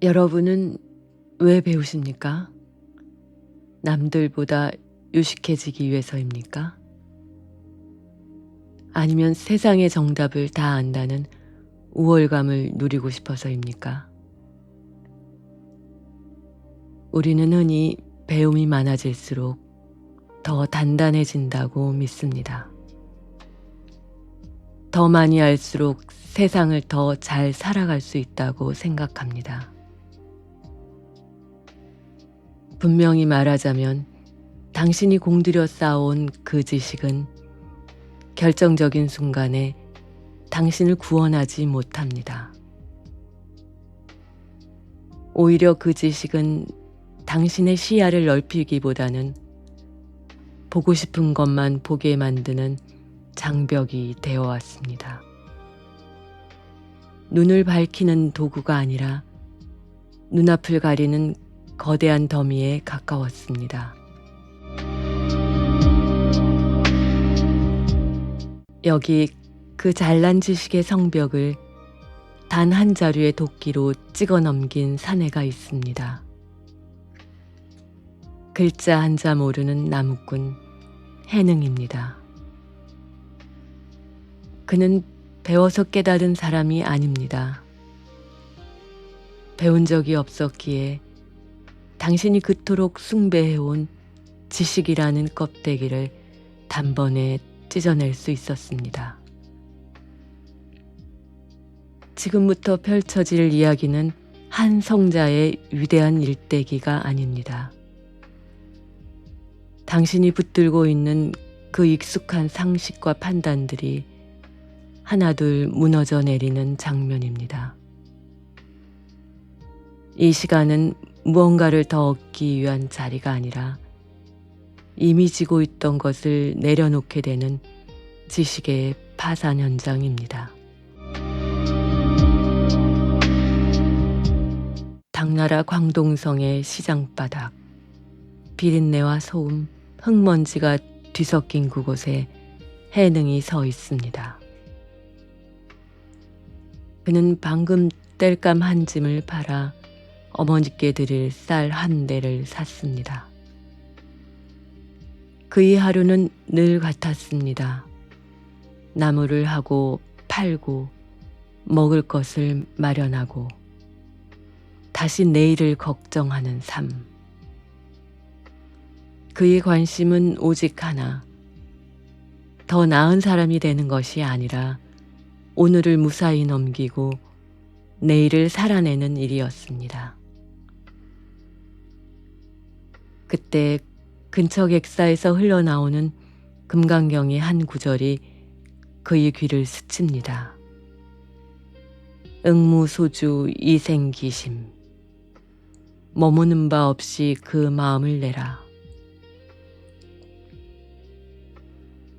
여러분은 왜 배우십니까? 남들보다 유식해지기 위해서입니까? 아니면 세상의 정답을 다 안다는 우월감을 누리고 싶어서입니까? 우리는 흔히 배움이 많아질수록 더 단단해진다고 믿습니다. 더 많이 알수록 세상을 더 잘 살아갈 수 있다고 생각합니다. 분명히 말하자면 당신이 공들여 쌓아온 그 지식은 결정적인 순간에 당신을 구원하지 못합니다. 오히려 그 지식은 당신의 시야를 넓히기보다는 보고 싶은 것만 보게 만드는 장벽이 되어 왔습니다. 눈을 밝히는 도구가 아니라 눈앞을 가리는 거대한 더미에 가까웠습니다. 여기 그 잘난 지식의 성벽을 단 한 자루의 도끼로 찍어 넘긴 사내가 있습니다. 글자 한자 모르는 나무꾼 해능입니다. 그는 배워서 깨달은 사람이 아닙니다. 배운 적이 없었기에 당신이 그토록 숭배해온 지식이라는 껍데기를 단번에 찢어낼 수 있었습니다. 지금부터 펼쳐질 이야기는 한 성자의 위대한 일대기가 아닙니다. 당신이 붙들고 있는 그 익숙한 상식과 판단들이 하나둘 무너져 내리는 장면입니다. 이 시간은 무언가를 더 얻기 위한 자리가 아니라 이미 지고 있던 것을 내려놓게 되는 지식의 파산 현장입니다. 당나라 광동성의 시장바닥, 비린내와 소음, 흙먼지가 뒤섞인 그곳에 해능이 서 있습니다. 그는 방금 땔감 한 짐을 팔아 어머니께 드릴 쌀 한 대를 샀습니다. 그의 하루는 늘 같았습니다. 나무를 하고 팔고 먹을 것을 마련하고 다시 내일을 걱정하는 삶. 그의 관심은 오직 하나, 더 나은 사람이 되는 것이 아니라 오늘을 무사히 넘기고 내일을 살아내는 일이었습니다. 그때 근처 객사에서 흘러나오는 금강경의 한 구절이 그의 귀를 스칩니다. 응무소주 이생기심, 머무는 바 없이 그 마음을 내라.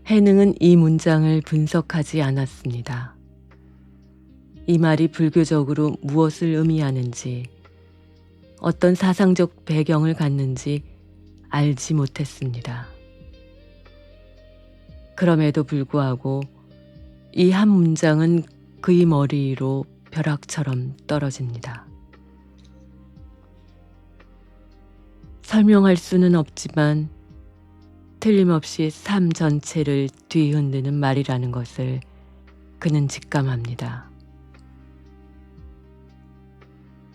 해능은 이 문장을 분석하지 않았습니다. 이 말이 불교적으로 무엇을 의미하는지, 어떤 사상적 배경을 갖는지 알지 못했습니다. 그럼에도 불구하고 이 한 문장은 그의 머리 위로 벼락처럼 떨어집니다. 설명할 수는 없지만 틀림없이 삶 전체를 뒤흔드는 말이라는 것을 그는 직감합니다.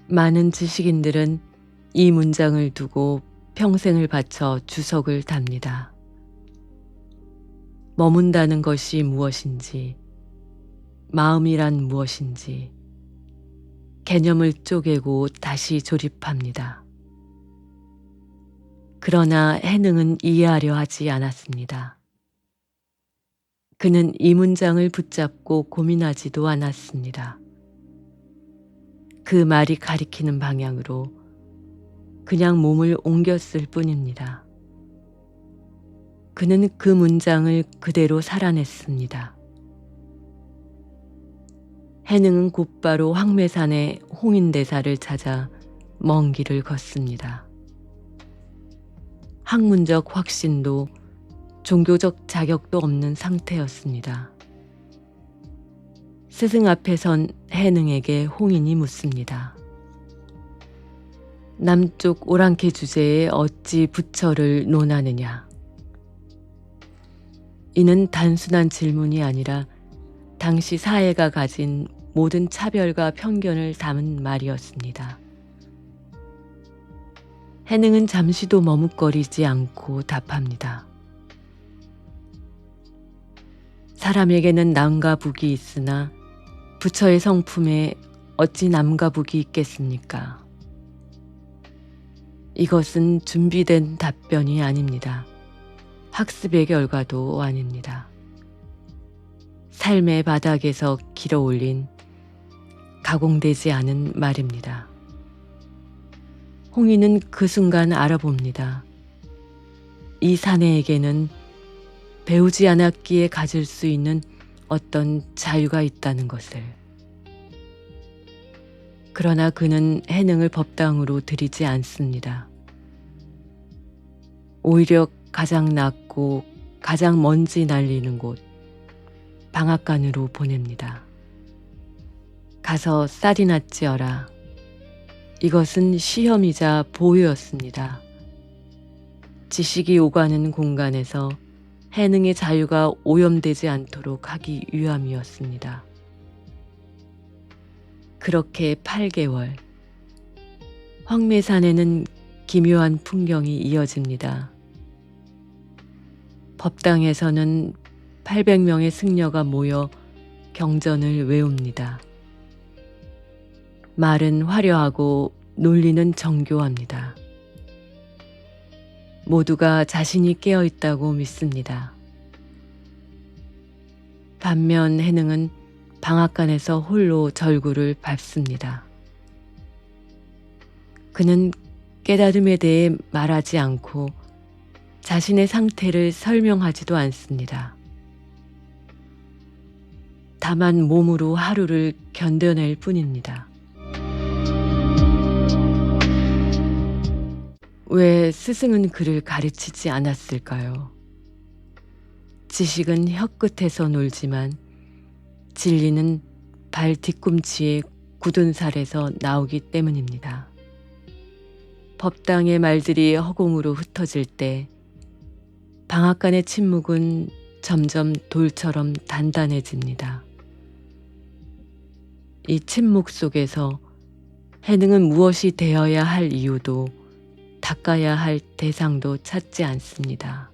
많은 지식인들은 이 문장을 두고 평생을 바쳐 주석을 답니다. 머문다는 것이 무엇인지, 마음이란 무엇인지, 개념을 쪼개고 다시 조립합니다. 그러나 해능은 이해하려 하지 않았습니다. 그는 이 문장을 붙잡고 고민하지도 않았습니다. 그 말이 가리키는 방향으로 그냥 몸을 옮겼을 뿐입니다. 그는 그 문장을 그대로 살아냈습니다. 해능은 곧바로 황매산의 홍인대사를 찾아 먼 길을 걷습니다. 학문적 확신도 종교적 자격도 없는 상태였습니다. 스승 앞에 선 해능에게 홍인이 묻습니다. 남쪽 오랑캐 주제에 어찌 부처를 논하느냐. 이는 단순한 질문이 아니라 당시 사회가 가진 모든 차별과 편견을 담은 말이었습니다. 해능은 잠시도 머뭇거리지 않고 답합니다. 사람에게는 남과 북이 있으나 부처의 성품에 어찌 남과 북이 있겠습니까? 이것은 준비된 답변이 아닙니다. 학습의 결과도 아닙니다. 삶의 바닥에서 길어 올린 가공되지 않은 말입니다. 홍이는 그 순간 알아봅니다. 이 사내에게는 배우지 않았기에 가질 수 있는 어떤 자유가 있다는 것을. 그러나 그는 해능을 법당으로 들이지 않습니다. 오히려 가장 낮고 가장 먼지 날리는 곳, 방앗간으로 보냅니다. 가서 쌀이나 찌어라. 이것은 시험이자 보유였습니다. 지식이 오가는 공간에서 해능의 자유가 오염되지 않도록 하기 위함이었습니다. 그렇게 8개월, 황매산에는 기묘한 풍경이 이어집니다. 법당에서는 800명의 승려가 모여 경전을 외웁니다. 말은 화려하고 논리는 정교합니다. 모두가 자신이 깨어있다고 믿습니다. 반면 해능은 방앗간에서 홀로 절구를 밟습니다. 그는 깨달음에 대해 말하지 않고 자신의 상태를 설명하지도 않습니다. 다만 몸으로 하루를 견뎌낼 뿐입니다. 왜 스승은 그를 가르치지 않았을까요? 지식은 혀끝에서 놀지만 진리는 발 뒤꿈치의 굳은 살에서 나오기 때문입니다. 법당의 말들이 허공으로 흩어질 때 방앗간의 침묵은 점점 돌처럼 단단해집니다. 이 침묵 속에서 해능은 무엇이 되어야 할 이유도 닦아야 할 대상도 찾지 않습니다.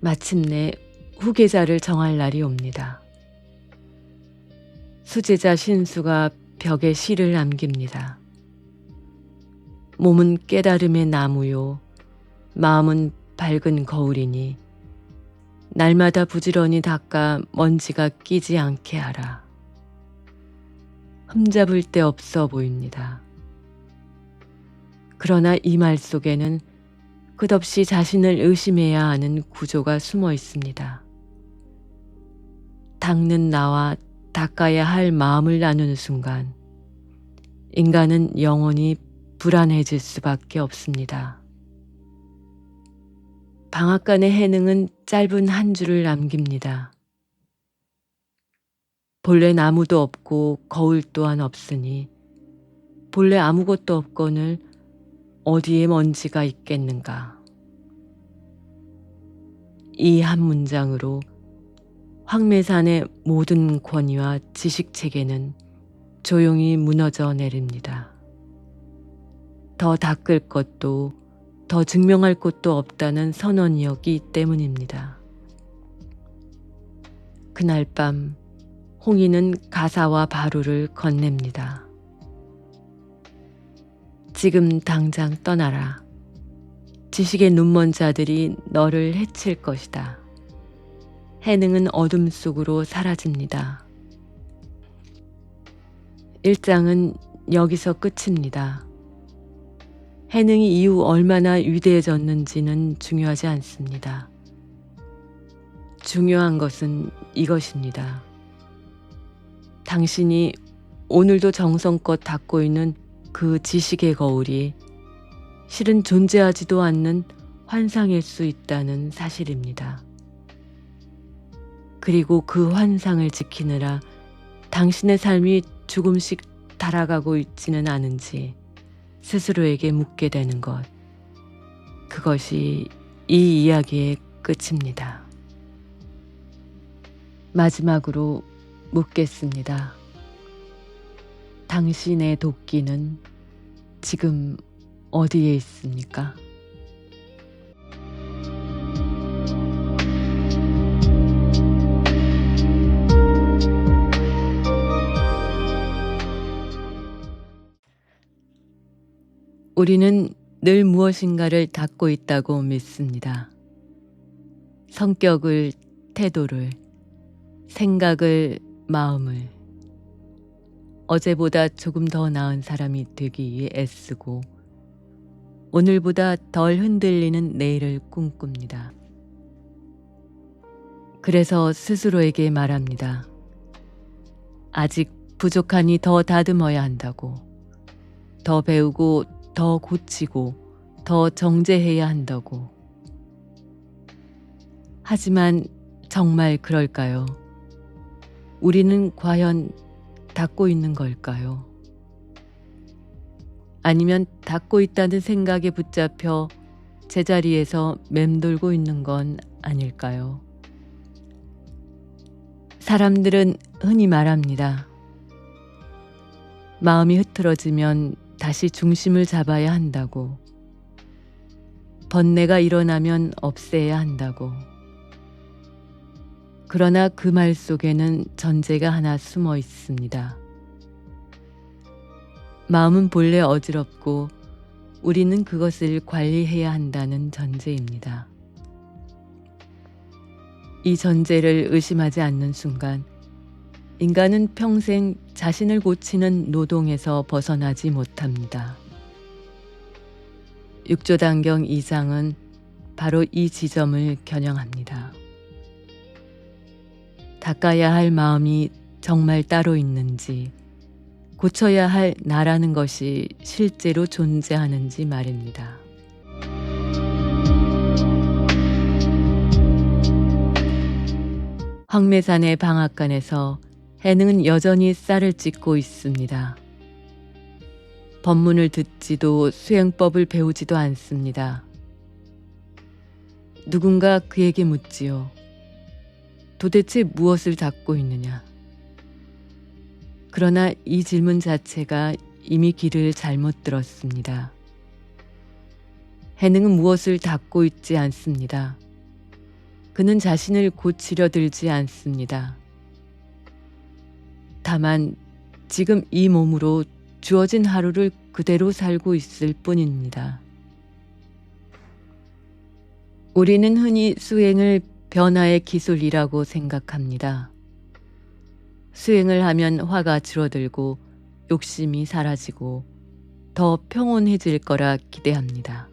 마침내 후계자를 정할 날이 옵니다. 수제자 신수가 벽에 시를 남깁니다. 몸은 깨달음의 나무요, 마음은 밝은 거울이니 날마다 부지런히 닦아 먼지가 끼지 않게 하라. 흠잡을 데 없어 보입니다. 그러나 이 말 속에는 끝없이 자신을 의심해야 하는 구조가 숨어 있습니다. 닦는 나와 닦아야 할 마음을 나누는 순간 인간은 영원히 불안해질 수밖에 없습니다. 방앗간의 해능은 짧은 한 줄을 남깁니다. 본래 나무도 없고 거울 또한 없으니 본래 아무것도 없거늘 어디에 먼지가 있겠는가. 이 한 문장으로 황매산의 모든 권위와 지식체계는 조용히 무너져 내립니다. 더 닦을 것도 더 증명할 것도 없다는 선언이었기 때문입니다. 그날 밤 홍이는 가사와 바루를 건넵니다. 지금 당장 떠나라. 지식의 눈먼 자들이 너를 해칠 것이다. 해능은 어둠 속으로 사라집니다. 1장은 여기서 끝입니다. 해능이 이후 얼마나 위대해졌는지는 중요하지 않습니다. 중요한 것은 이것입니다. 당신이 오늘도 정성껏 닦고 있는 그 지식의 거울이 실은 존재하지도 않는 환상일 수 있다는 사실입니다. 그리고 그 환상을 지키느라 당신의 삶이 조금씩 달아가고 있지는 않은지 스스로에게 묻게 되는 것. 그것이 이 이야기의 끝입니다. 마지막으로 묻겠습니다. 당신의 도끼는 지금 어디에 있습니까? 우리는 늘 무엇인가를 닦고 있다고 믿습니다. 성격을, 태도를, 생각을, 마음을. 어제보다 조금 더 나은 사람이 되기 위해 애쓰고 오늘보다 덜 흔들리는 내일을 꿈꿉니다. 그래서 스스로에게 말합니다. 아직 부족하니 더 다듬어야 한다고. 더 배우고 더 고치고 더 정제해야 한다고. 하지만 정말 그럴까요? 우리는 과연 닦고 있는 걸까요? 아니면 닦고 있다는 생각에 붙잡혀 제자리에서 맴돌고 있는 건 아닐까요? 사람들은 흔히 말합니다. 마음이 흐트러지면 다시 중심을 잡아야 한다고. 번뇌가 일어나면 없애야 한다고. 그러나 그 말 속에는 전제가 하나 숨어 있습니다. 마음은 본래 어지럽고 우리는 그것을 관리해야 한다는 전제입니다. 이 전제를 의심하지 않는 순간 인간은 평생 자신을 고치는 노동에서 벗어나지 못합니다. 육조단경 2장은 바로 이 지점을 겨냥합니다. 닦아야 할 마음이 정말 따로 있는지, 고쳐야 할 나라는 것이 실제로 존재하는지 말입니다. 황매산의 방앗간에서 해능은 여전히 쌀을 찢고 있습니다. 법문을 듣지도 수행법을 배우지도 않습니다. 누군가 그에게 묻지요. 도대체 무엇을 닦고 있느냐? 그러나 이 질문 자체가 이미 길을 잘못 들었습니다. 해능은 무엇을 닦고 있지 않습니다. 그는 자신을 고치려 들지 않습니다. 다만 지금 이 몸으로 주어진 하루를 그대로 살고 있을 뿐입니다. 우리는 흔히 수행을 변화의 기술이라고 생각합니다. 수행을 하면 화가 줄어들고 욕심이 사라지고 더 평온해질 거라 기대합니다.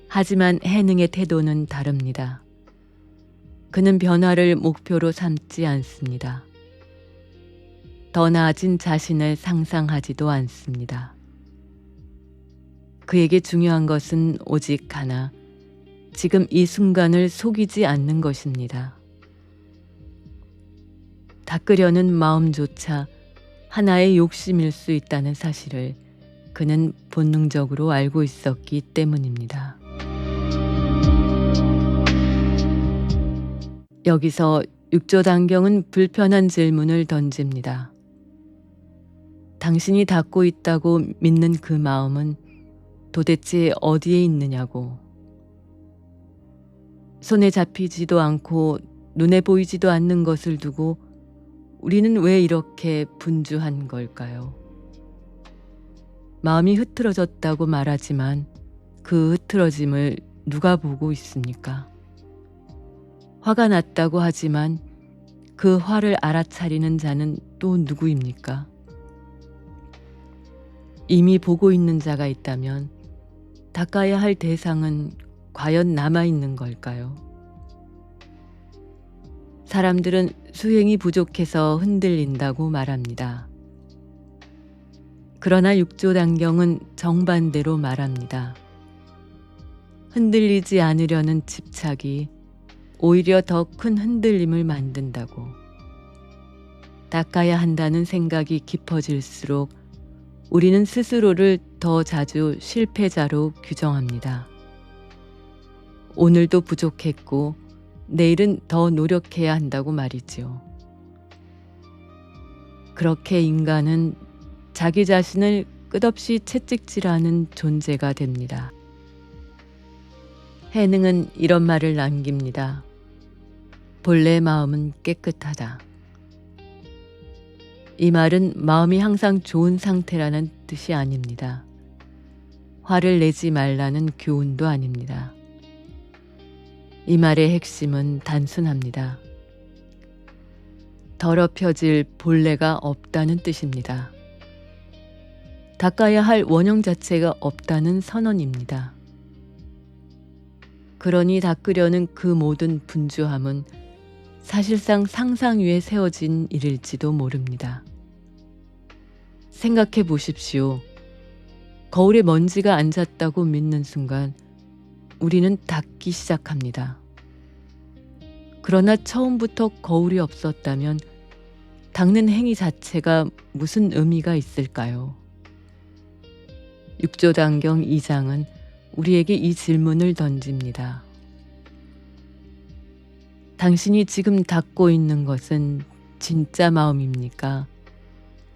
하지만 해능의 태도는 다릅니다. 그는 변화를 목표로 삼지 않습니다. 더 나아진 자신을 상상하지도 않습니다. 그에게 중요한 것은 오직 하나, 지금 이 순간을 속이지 않는 것입니다. 닦으려는 마음조차 하나의 욕심일 수 있다는 사실을 그는 본능적으로 알고 있었기 때문입니다. 여기서 육조단경은 불편한 질문을 던집니다. 당신이 닦고 있다고 믿는 그 마음은 도대체 어디에 있느냐고. 손에 잡히지도 않고 눈에 보이지도 않는 것을 두고 우리는 왜 이렇게 분주한 걸까요? 마음이 흐트러졌다고 말하지만 그 흐트러짐을 누가 보고 있습니까? 화가 났다고 하지만 그 화를 알아차리는 자는 또 누구입니까? 이미 보고 있는 자가 있다면 닦아야 할 대상은 과연 남아있는 걸까요? 사람들은 수행이 부족해서 흔들린다고 말합니다. 그러나 육조단경은 정반대로 말합니다. 흔들리지 않으려는 집착이 오히려 더 큰 흔들림을 만든다고. 닦아야 한다는 생각이 깊어질수록 우리는 스스로를 더 자주 실패자로 규정합니다. 오늘도 부족했고 내일은 더 노력해야 한다고 말이지요. 그렇게 인간은 자기 자신을 끝없이 채찍질하는 존재가 됩니다. 해능은 이런 말을 남깁니다. 본래 마음은 깨끗하다. 이 말은 마음이 항상 좋은 상태라는 뜻이 아닙니다. 화를 내지 말라는 교훈도 아닙니다. 이 말의 핵심은 단순합니다. 더럽혀질 본래가 없다는 뜻입니다. 닦아야 할 원형 자체가 없다는 선언입니다. 그러니 닦으려는 그 모든 분주함은 사실상 상상 위에 세워진 일일지도 모릅니다. 생각해 보십시오. 거울에 먼지가 앉았다고 믿는 순간 우리는 닦기 시작합니다. 그러나 처음부터 거울이 없었다면 닦는 행위 자체가 무슨 의미가 있을까요? 육조단경 2장은 우리에게 이 질문을 던집니다. 당신이 지금 닦고 있는 것은 진짜 마음입니까?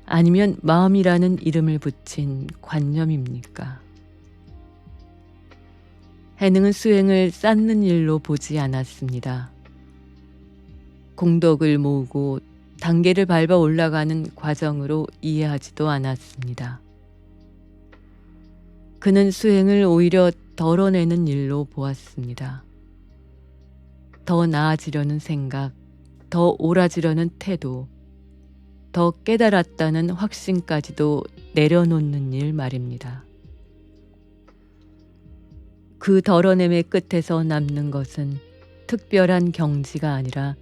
아니면 마음이라는 이름을 붙인 관념입니까? 해능은 수행을 쌓는 일로 보지 않았습니다. 공덕을 모으고 단계를 밟아 올라가는 과정으로 이해하지도 않았습니다. 그는 수행을 오히려 덜어내는 일로 보았습니다. 더 나아지려는 생각, 더 옳아지려는 태도, 더 깨달았다는 확신까지도 내려놓는 일 말입니다. 그 덜어냄의 끝에서 남는 것은 특별한 경지가 아니라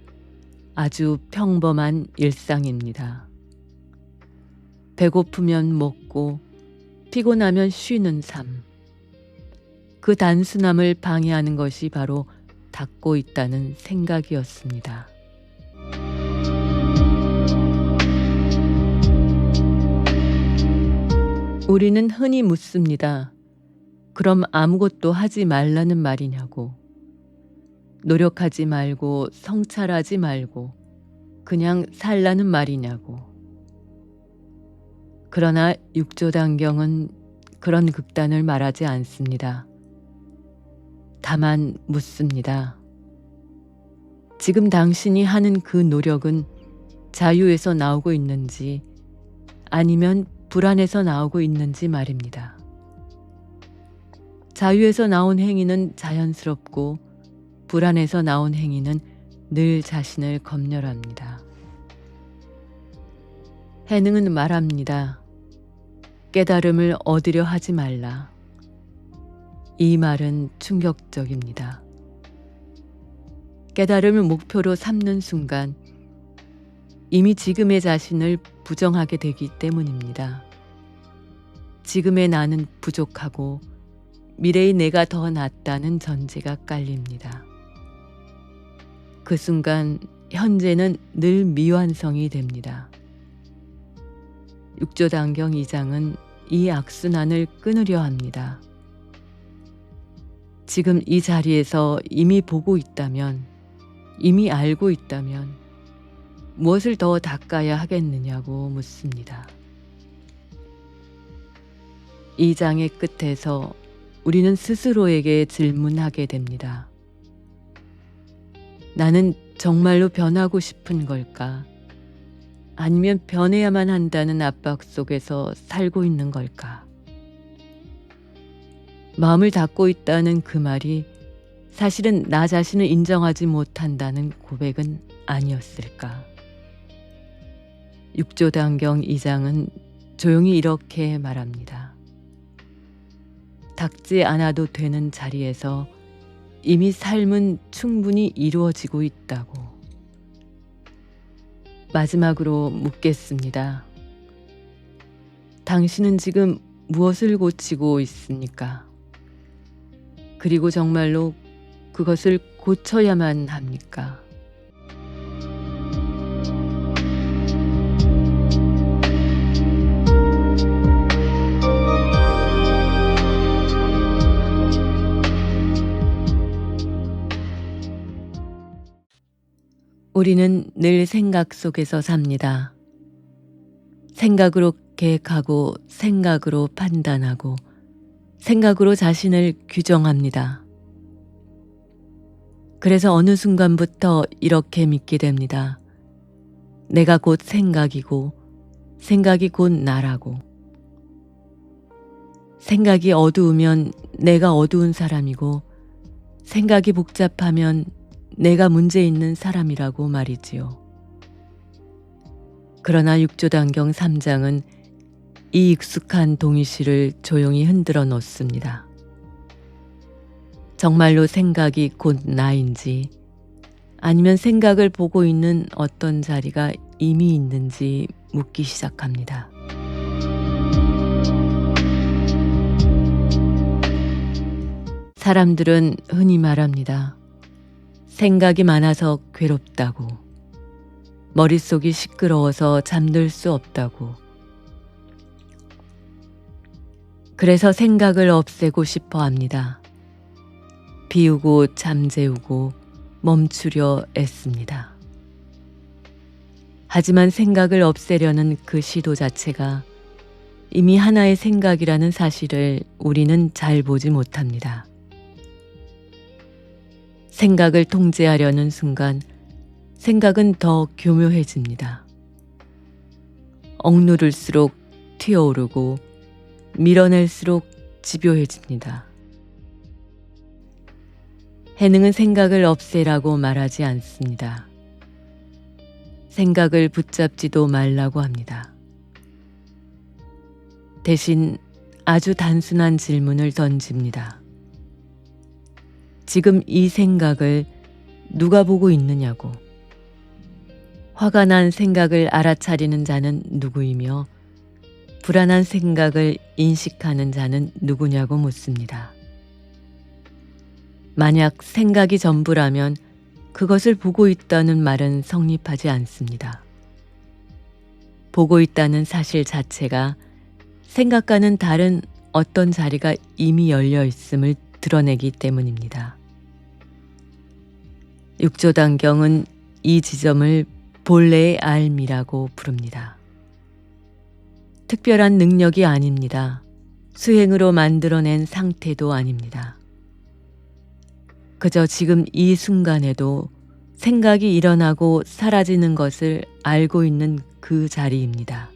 아주 평범한 일상입니다. 배고프면 먹고 피곤하면 쉬는 삶. 그 단순함을 방해하는 것이 바로 닦고 있다는 생각이었습니다. 우리는 흔히 묻습니다. 그럼 아무것도 하지 말라는 말이냐고. 노력하지 말고 성찰하지 말고 그냥 살라는 말이냐고. 그러나 육조단경은 그런 극단을 말하지 않습니다. 다만 묻습니다. 지금 당신이 하는 그 노력은 자유에서 나오고 있는지 아니면 불안에서 나오고 있는지 말입니다. 자유에서 나온 행위는 자연스럽고 불안에서 나온 행위는 늘 자신을 검열합니다. 해능은 말합니다. 깨달음을 얻으려 하지 말라. 이 말은 충격적입니다. 깨달음을 목표로 삼는 순간 이미 지금의 자신을 부정하게 되기 때문입니다. 지금의 나는 부족하고 미래의 내가 더 낫다는 전제가 깔립니다. 그 순간 현재는 늘 미완성이 됩니다. 육조단경 2장은 이 악순환을 끊으려 합니다. 지금 이 자리에서 이미 보고 있다면, 이미 알고 있다면 무엇을 더 닦아야 하겠느냐고 묻습니다. 이 장의 끝에서 우리는 스스로에게 질문하게 됩니다. 나는 정말로 변하고 싶은 걸까? 아니면 변해야만 한다는 압박 속에서 살고 있는 걸까? 마음을 닫고 있다는 그 말이 사실은 나 자신을 인정하지 못한다는 고백은 아니었을까? 육조단경 2장은 조용히 이렇게 말합니다. 닦지 않아도 되는 자리에서 이미 삶은 충분히 이루어지고 있다고. 마지막으로 묻겠습니다. 당신은 지금 무엇을 고치고 있습니까? 그리고 정말로 그것을 고쳐야만 합니까? 우리는 늘 생각 속에서 삽니다. 생각으로 계획하고 생각으로 판단하고 생각으로 자신을 규정합니다. 그래서 어느 순간부터 이렇게 믿게 됩니다. 내가 곧 생각이고 생각이 곧 나라고. 생각이 어두우면 내가 어두운 사람이고 생각이 복잡하면 내가 문제 있는 사람이라고 말이지요. 그러나 육조단경 3장은 이 익숙한 동의시를 조용히 흔들어 놓습니다. 정말로 생각이 곧 나인지 아니면 생각을 보고 있는 어떤 자리가 이미 있는지 묻기 시작합니다. 사람들은 흔히 말합니다. 생각이 많아서 괴롭다고, 머릿속이 시끄러워서 잠들 수 없다고. 그래서 생각을 없애고 싶어 합니다. 비우고 잠재우고 멈추려 애씁니다. 하지만 생각을 없애려는 그 시도 자체가 이미 하나의 생각이라는 사실을 우리는 잘 보지 못합니다. 생각을 통제하려는 순간 생각은 더 교묘해집니다. 억누를수록 튀어오르고 밀어낼수록 집요해집니다. 해능은 생각을 없애라고 말하지 않습니다. 생각을 붙잡지도 말라고 합니다. 대신 아주 단순한 질문을 던집니다. 지금 이 생각을 누가 보고 있느냐고. 화가 난 생각을 알아차리는 자는 누구이며 불안한 생각을 인식하는 자는 누구냐고 묻습니다. 만약 생각이 전부라면 그것을 보고 있다는 말은 성립하지 않습니다. 보고 있다는 사실 자체가 생각과는 다른 어떤 자리가 이미 열려 있음을 드러내기 때문입니다. 육조단경은 이 지점을 본래의 알미라고 부릅니다. 특별한 능력이 아닙니다. 수행으로 만들어낸 상태도 아닙니다. 그저 지금 이 순간에도 생각이 일어나고 사라지는 것을 알고 있는 그 자리입니다.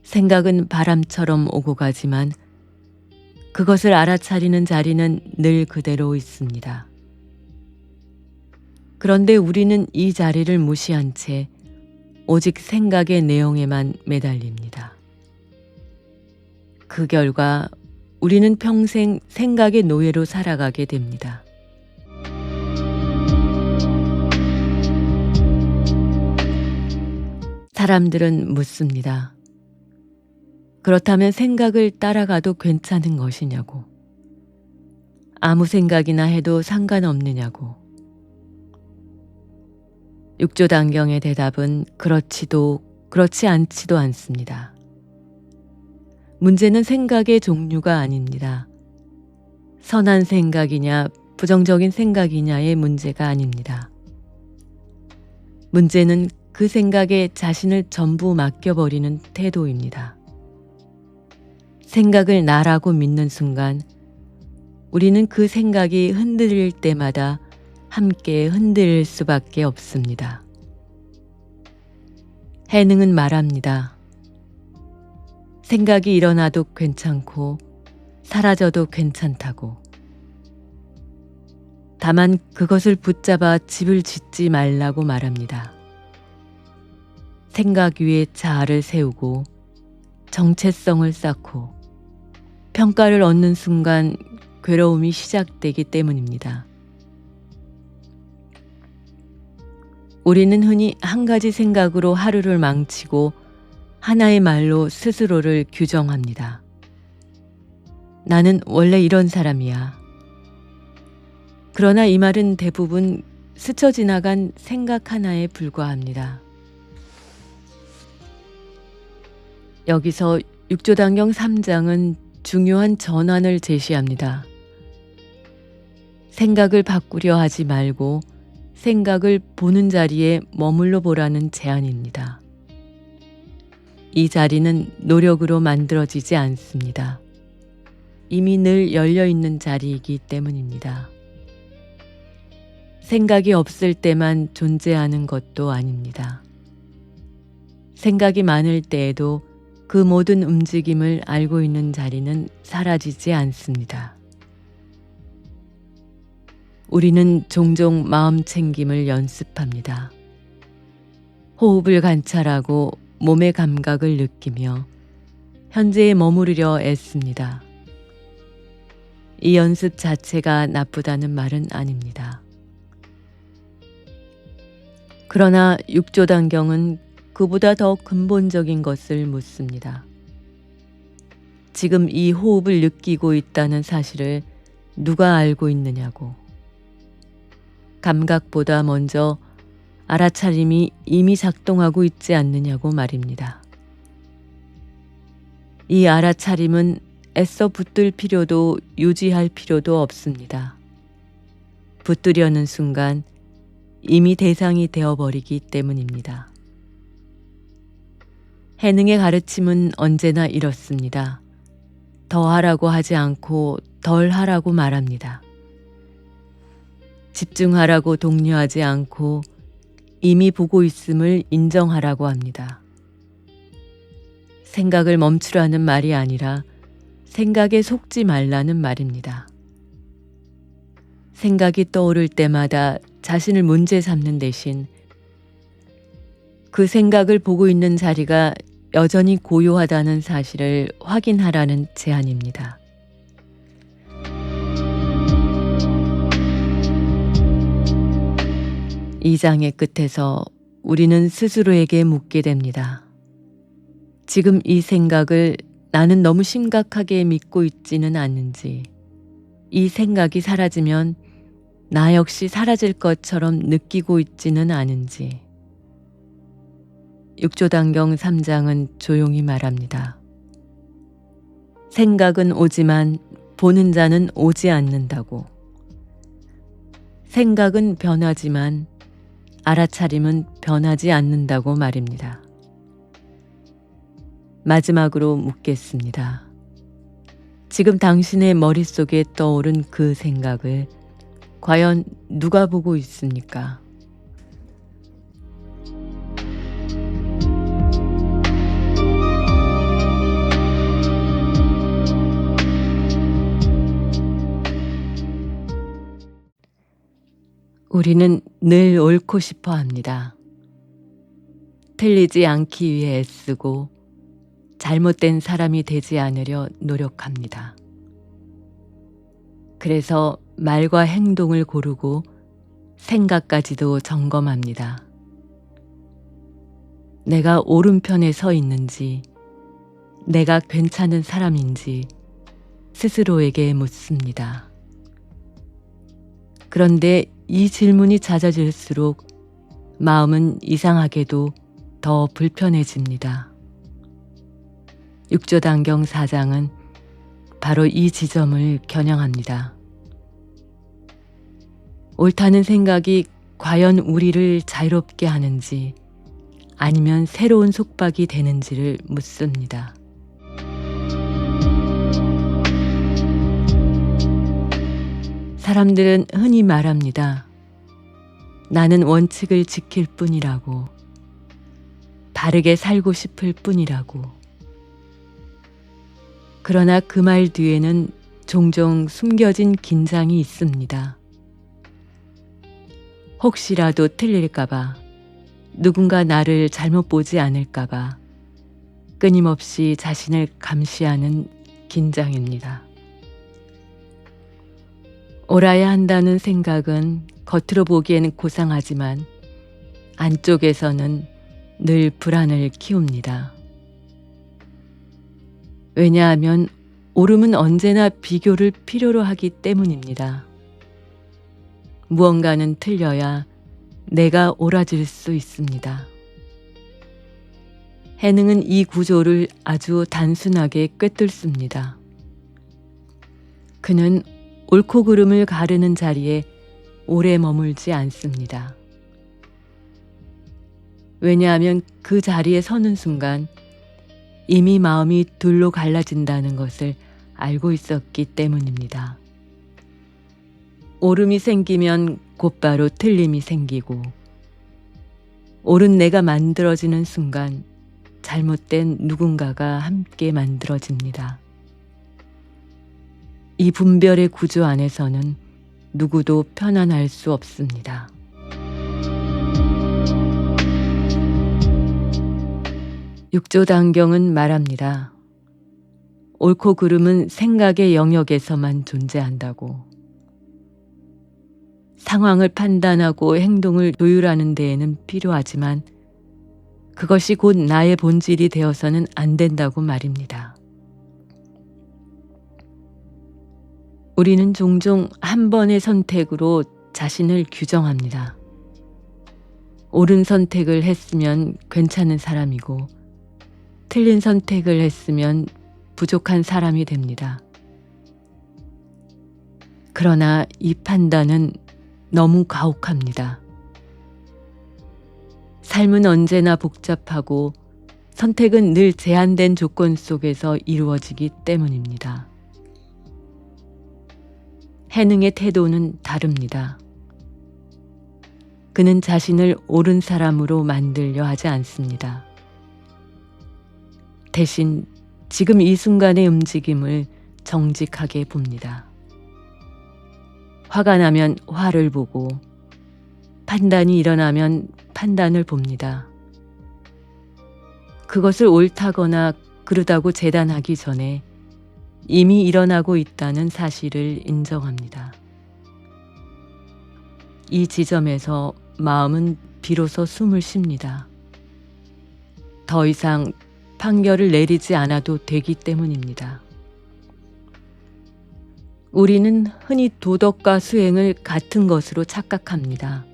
생각은 바람처럼 오고 가지만 그것을 알아차리는 자리는 늘 그대로 있습니다. 그런데 우리는 이 자리를 무시한 채 오직 생각의 내용에만 매달립니다. 그 결과 우리는 평생 생각의 노예로 살아가게 됩니다. 사람들은 묻습니다. 그렇다면 생각을 따라가도 괜찮은 것이냐고. 아무 생각이나 해도 상관없느냐고. 육조단경의 대답은 그렇지도 그렇지 않지도 않습니다. 문제는 생각의 종류가 아닙니다. 선한 생각이냐 부정적인 생각이냐의 문제가 아닙니다. 문제는 그 생각에 자신을 전부 맡겨버리는 태도입니다. 생각을 나라고 믿는 순간 우리는 그 생각이 흔들릴 때마다 함께 흔들릴 수밖에 없습니다. 해능은 말합니다. 생각이 일어나도 괜찮고 사라져도 괜찮다고. 다만 그것을 붙잡아 집을 짓지 말라고 말합니다. 생각 위에 자아를 세우고 정체성을 쌓고 평가를 얻는 순간 괴로움이 시작되기 때문입니다. 우리는 흔히 한 가지 생각으로 하루를 망치고 하나의 말로 스스로를 규정합니다. 나는 원래 이런 사람이야. 그러나 이 말은 대부분 스쳐 지나간 생각 하나에 불과합니다. 여기서 육조단경 3장은 중요한 전환을 제시합니다. 생각을 바꾸려 하지 말고 생각을 보는 자리에 머물러 보라는 제안입니다. 이 자리는 노력으로 만들어지지 않습니다. 이미 늘 열려있는 자리이기 때문입니다. 생각이 없을 때만 존재하는 것도 아닙니다. 생각이 많을 때에도 그 모든 움직임을 알고 있는 자리는 사라지지 않습니다. 우리는 종종 마음 챙김을 연습합니다. 호흡을 관찰하고 몸의 감각을 느끼며 현재에 머무르려 애씁니다. 이 연습 자체가 나쁘다는 말은 아닙니다. 그러나 육조단경은 그보다 더 근본적인 것을 묻습니다. 지금 이 호흡을 느끼고 있다는 사실을 누가 알고 있느냐고. 감각보다 먼저 알아차림이 이미 작동하고 있지 않느냐고 말입니다. 이 알아차림은 애써 붙들 필요도 유지할 필요도 없습니다. 붙들려는 순간 이미 대상이 되어버리기 때문입니다. 해능의 가르침은 언제나 이렇습니다. 더 하라고 하지 않고 덜 하라고 말합니다. 집중하라고 독려하지 않고 이미 보고 있음을 인정하라고 합니다. 생각을 멈추라는 말이 아니라 생각에 속지 말라는 말입니다. 생각이 떠오를 때마다 자신을 문제 삼는 대신 그 생각을 보고 있는 자리가 여전히 고요하다는 사실을 확인하라는 제안입니다. 이 장의 끝에서 우리는 스스로에게 묻게 됩니다. 지금 이 생각을 나는 너무 심각하게 믿고 있지는 않는지, 이 생각이 사라지면 나 역시 사라질 것처럼 느끼고 있지는 않은지. 육조단경 3장은 조용히 말합니다. 생각은 오지만 보는 자는 오지 않는다고. 생각은 변하지만 알아차림은 변하지 않는다고 말입니다. 마지막으로 묻겠습니다. 지금 당신의 머릿속에 떠오른 그 생각을 과연 누가 보고 있습니까? 우리는 늘 옳고 싶어 합니다. 틀리지 않기 위해 애쓰고 잘못된 사람이 되지 않으려 노력합니다. 그래서 말과 행동을 고르고 생각까지도 점검합니다. 내가 오른편에 서 있는지, 내가 괜찮은 사람인지 스스로에게 묻습니다. 그런데 이 질문이 잦아질수록 마음은 이상하게도 더 불편해집니다. 육조단경 4장은 바로 이 지점을 겨냥합니다. 옳다는 생각이 과연 우리를 자유롭게 하는지 아니면 새로운 속박이 되는지를 묻습니다. 사람들은 흔히 말합니다. 나는 원칙을 지킬 뿐이라고, 바르게 살고 싶을 뿐이라고. 그러나 그 말 뒤에는 종종 숨겨진 긴장이 있습니다. 혹시라도 틀릴까봐, 누군가 나를 잘못 보지 않을까봐 끊임없이 자신을 감시하는 긴장입니다. 옳아야 한다는 생각은 겉으로 보기에는 고상하지만 안쪽에서는 늘 불안을 키웁니다. 왜냐하면 옳음은 언제나 비교를 필요로 하기 때문입니다. 무언가는 틀려야 내가 옳아질 수 있습니다. 해능은 이 구조를 아주 단순하게 꿰뚫습니다. 그는 옳고 그름을 가르는 자리에 오래 머물지 않습니다. 왜냐하면 그 자리에 서는 순간 이미 마음이 둘로 갈라진다는 것을 알고 있었기 때문입니다. 옳음이 생기면 곧바로 틀림이 생기고, 옳은 내가 만들어지는 순간 잘못된 누군가가 함께 만들어집니다. 이 분별의 구조 안에서는 누구도 편안할 수 없습니다. 육조단경은 말합니다. 옳고 그름은 생각의 영역에서만 존재한다고. 상황을 판단하고 행동을 조율하는 데에는 필요하지만 그것이 곧 나의 본질이 되어서는 안 된다고 말입니다. 우리는 종종 한 번의 선택으로 자신을 규정합니다. 옳은 선택을 했으면 괜찮은 사람이고 틀린 선택을 했으면 부족한 사람이 됩니다. 그러나 이 판단은 너무 가혹합니다. 삶은 언제나 복잡하고 선택은 늘 제한된 조건 속에서 이루어지기 때문입니다. 해능의 태도는 다릅니다. 그는 자신을 옳은 사람으로 만들려 하지 않습니다. 대신 지금 이 순간의 움직임을 정직하게 봅니다. 화가 나면 화를 보고 판단이 일어나면 판단을 봅니다. 그것을 옳다거나 그르다고 재단하기 전에 이미 일어나고 있다는 사실을 인정합니다. 이 지점에서 마음은 비로소 숨을 쉽니다. 더 이상 판결을 내리지 않아도 되기 때문입니다. 우리는 흔히 도덕과 수행을 같은 것으로 착각합니다.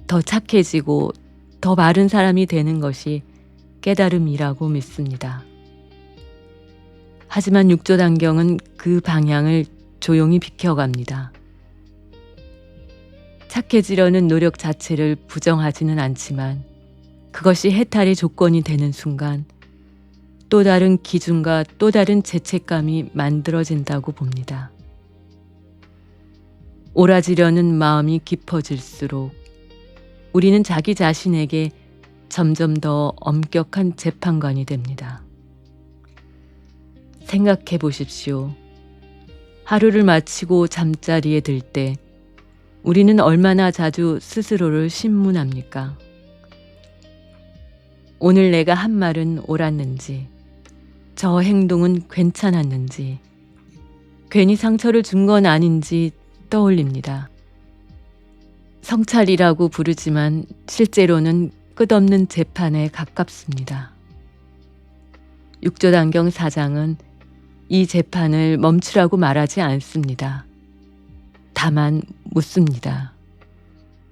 더 착해지고 더 바른 사람이 되는 것이 깨달음이라고 믿습니다. 하지만 육조단경은 그 방향을 조용히 비켜갑니다. 착해지려는 노력 자체를 부정하지는 않지만 그것이 해탈의 조건이 되는 순간 또 다른 기준과 또 다른 죄책감이 만들어진다고 봅니다. 옳아지려는 마음이 깊어질수록 우리는 자기 자신에게 점점 더 엄격한 재판관이 됩니다. 생각해 보십시오. 하루를 마치고 잠자리에 들 때 우리는 얼마나 자주 스스로를 신문합니까? 오늘 내가 한 말은 옳았는지, 저 행동은 괜찮았는지, 괜히 상처를 준 건 아닌지 떠올립니다. 성찰이라고 부르지만 실제로는 끝없는 재판에 가깝습니다. 육조단경 사장은 이 재판을 멈추라고 말하지 않습니다. 다만 묻습니다.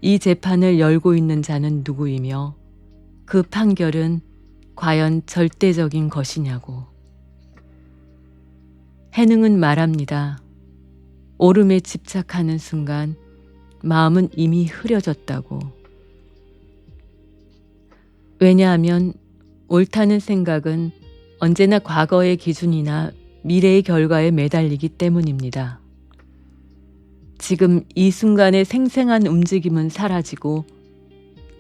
이 재판을 열고 있는 자는 누구이며 그 판결은 과연 절대적인 것이냐고. 해능은 말합니다. 옳음에 집착하는 순간 마음은 이미 흐려졌다고. 왜냐하면 옳다는 생각은 언제나 과거의 기준이나 미래의 결과에 매달리기 때문입니다. 지금 이 순간의 생생한 움직임은 사라지고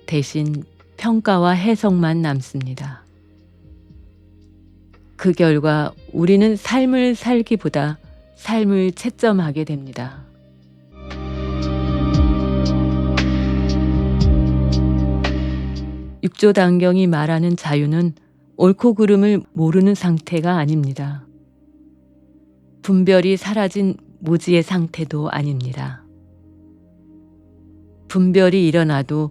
대신 평가와 해석만 남습니다. 그 결과 우리는 삶을 살기보다 삶을 채점하게 됩니다. 육조단경이 말하는 자유는 옳고 그름을 모르는 상태가 아닙니다. 분별이 사라진 무지의 상태도 아닙니다. 분별이 일어나도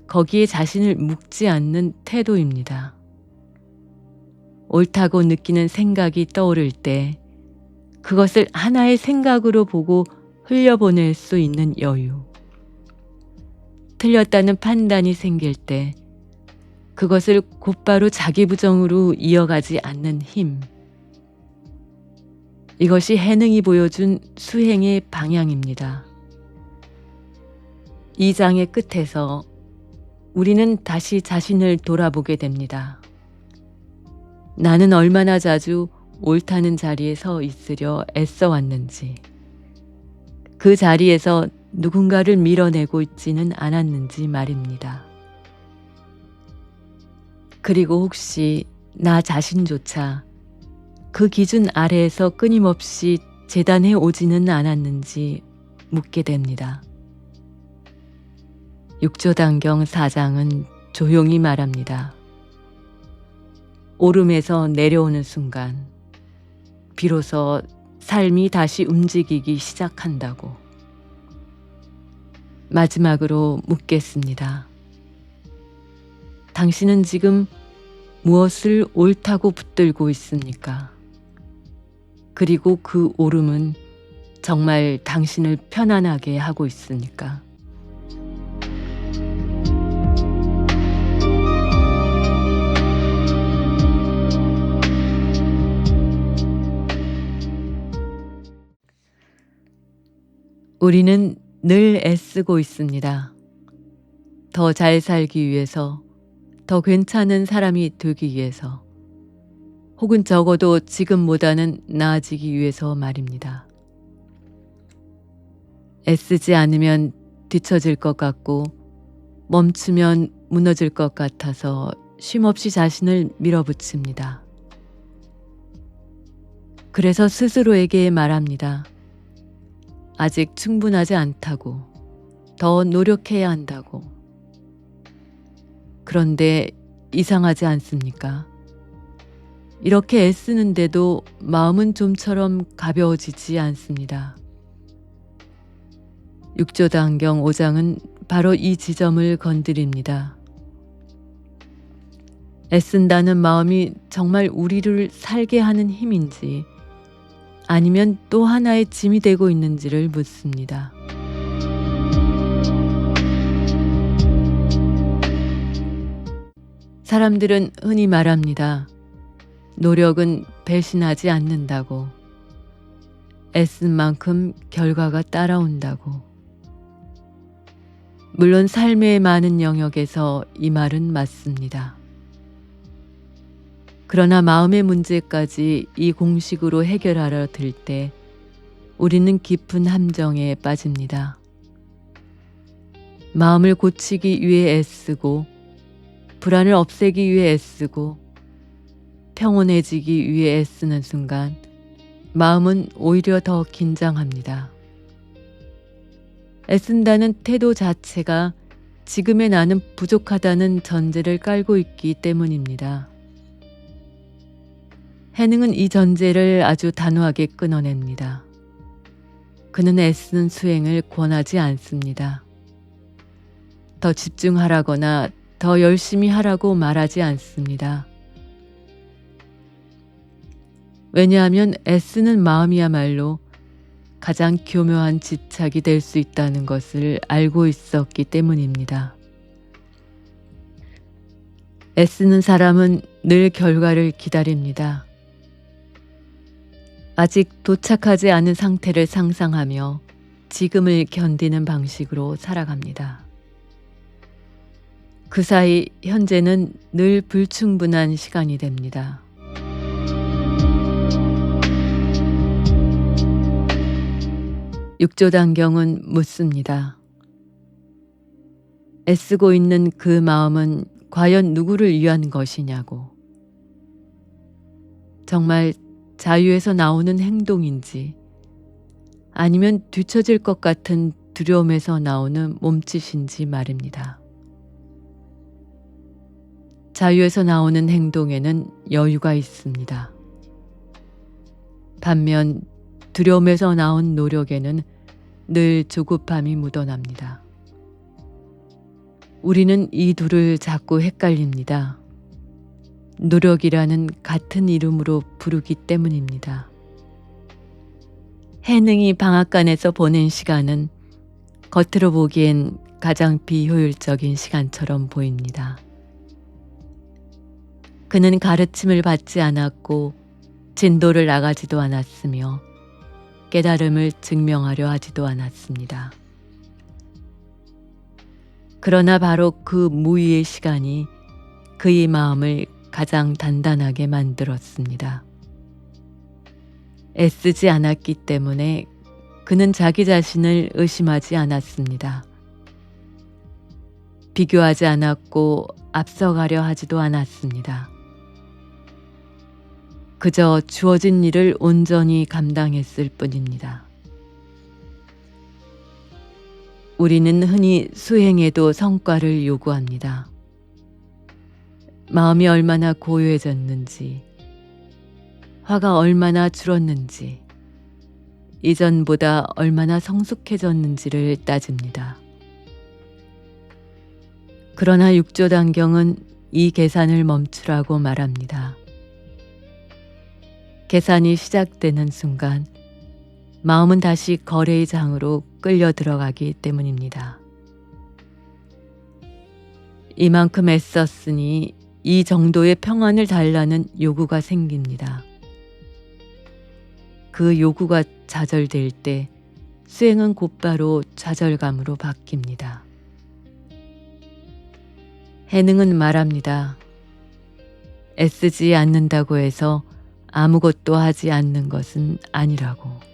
거기에 자신을 묶지 않는 태도입니다. 옳다고 느끼는 생각이 떠오를 때 그것을 하나의 생각으로 보고 흘려보낼 수 있는 여유. 틀렸다는 판단이 생길 때 그것을 곧바로 자기 부정으로 이어가지 않는 힘. 이것이 해능이 보여준 수행의 방향입니다. 이 장의 끝에서 우리는 다시 자신을 돌아보게 됩니다. 나는 얼마나 자주 옳다는 자리에 서 있으려 애써 왔는지, 그 자리에서 누군가를 밀어내고 있지는 않았는지 말입니다. 그리고 혹시 나 자신조차 그 기준 아래에서 끊임없이 재단해 오지는 않았는지 묻게 됩니다. 육조단경 4장은 조용히 말합니다. 오름에서 내려오는 순간 비로소 삶이 다시 움직이기 시작한다고. 마지막으로 묻겠습니다. 당신은 지금 무엇을 옳다고 붙들고 있습니까? 그리고 그 오름은 정말 당신을 편안하게 하고 있습니까? 우리는 늘 애쓰고 있습니다. 더 잘 살기 위해서, 더 괜찮은 사람이 되기 위해서, 혹은 적어도 지금보다는 나아지기 위해서 말입니다. 애쓰지 않으면 뒤처질 것 같고 멈추면 무너질 것 같아서 쉼없이 자신을 밀어붙입니다. 그래서 스스로에게 말합니다. 아직 충분하지 않다고, 더 노력해야 한다고. 그런데 이상하지 않습니까? 이렇게 애쓰는데도 마음은 좀처럼 가벼워지지 않습니다. 육조단경 5장은 바로 이 지점을 건드립니다. 애쓴다는 마음이 정말 우리를 살게 하는 힘인지 아니면 또 하나의 짐이 되고 있는지를 묻습니다. 사람들은 흔히 말합니다. 노력은 배신하지 않는다고. 애쓴 만큼 결과가 따라온다고. 물론 삶의 많은 영역에서 이 말은 맞습니다. 그러나 마음의 문제까지 이 공식으로 해결하려 들 때 우리는 깊은 함정에 빠집니다. 마음을 고치기 위해 애쓰고, 불안을 없애기 위해 애쓰고, 평온해지기 위해 애쓰는 순간 마음은 오히려 더 긴장합니다. 애쓴다는 태도 자체가 지금의 나는 부족하다는 전제를 깔고 있기 때문입니다. 해능은 이 전제를 아주 단호하게 끊어냅니다. 그는 애쓰는 수행을 권하지 않습니다. 더 집중하라거나 더 열심히 하라고 말하지 않습니다. 왜냐하면 애쓰는 마음이야말로 가장 교묘한 집착이 될 수 있다는 것을 알고 있었기 때문입니다. 애쓰는 사람은 늘 결과를 기다립니다. 아직 도착하지 않은 상태를 상상하며 지금을 견디는 방식으로 살아갑니다. 그 사이 현재는 늘 불충분한 시간이 됩니다. 육조단경은 묻습니다. 애쓰고 있는 그 마음은 과연 누구를 위한 것이냐고. 정말 자유에서 나오는 행동인지 아니면 뒤처질 것 같은 두려움에서 나오는 몸짓인지 말입니다. 자유에서 나오는 행동에는 여유가 있습니다. 반면 두려움에서 나온 노력에는 늘 조급함이 묻어납니다. 우리는 이 둘을 자꾸 헷갈립니다. 노력이라는 같은 이름으로 부르기 때문입니다. 해능이 방앗간에서 보낸 시간은 겉으로 보기엔 가장 비효율적인 시간처럼 보입니다. 그는 가르침을 받지 않았고 진도를 나가지도 않았으며 깨달음을 증명하려 하지도 않았습니다. 그러나 바로 그 무의의 시간이 그의 마음을 가장 단단하게 만들었습니다. 애쓰지 않았기 때문에 그는 자기 자신을 의심하지 않았습니다. 비교하지 않았고 앞서가려 하지도 않았습니다. 그저 주어진 일을 온전히 감당했을 뿐입니다. 우리는 흔히 수행에도 성과를 요구합니다. 마음이 얼마나 고요해졌는지, 화가 얼마나 줄었는지, 이전보다 얼마나 성숙해졌는지를 따집니다. 그러나 육조단경은 이 계산을 멈추라고 말합니다. 계산이 시작되는 순간 마음은 다시 거래의 장으로 끌려 들어가기 때문입니다. 이만큼 애썼으니 이 정도의 평안을 달라는 요구가 생깁니다. 그 요구가 좌절될 때 수행은 곧바로 좌절감으로 바뀝니다. 해능은 말합니다. 애쓰지 않는다고 해서 아무것도 하지 않는 것은 아니라고.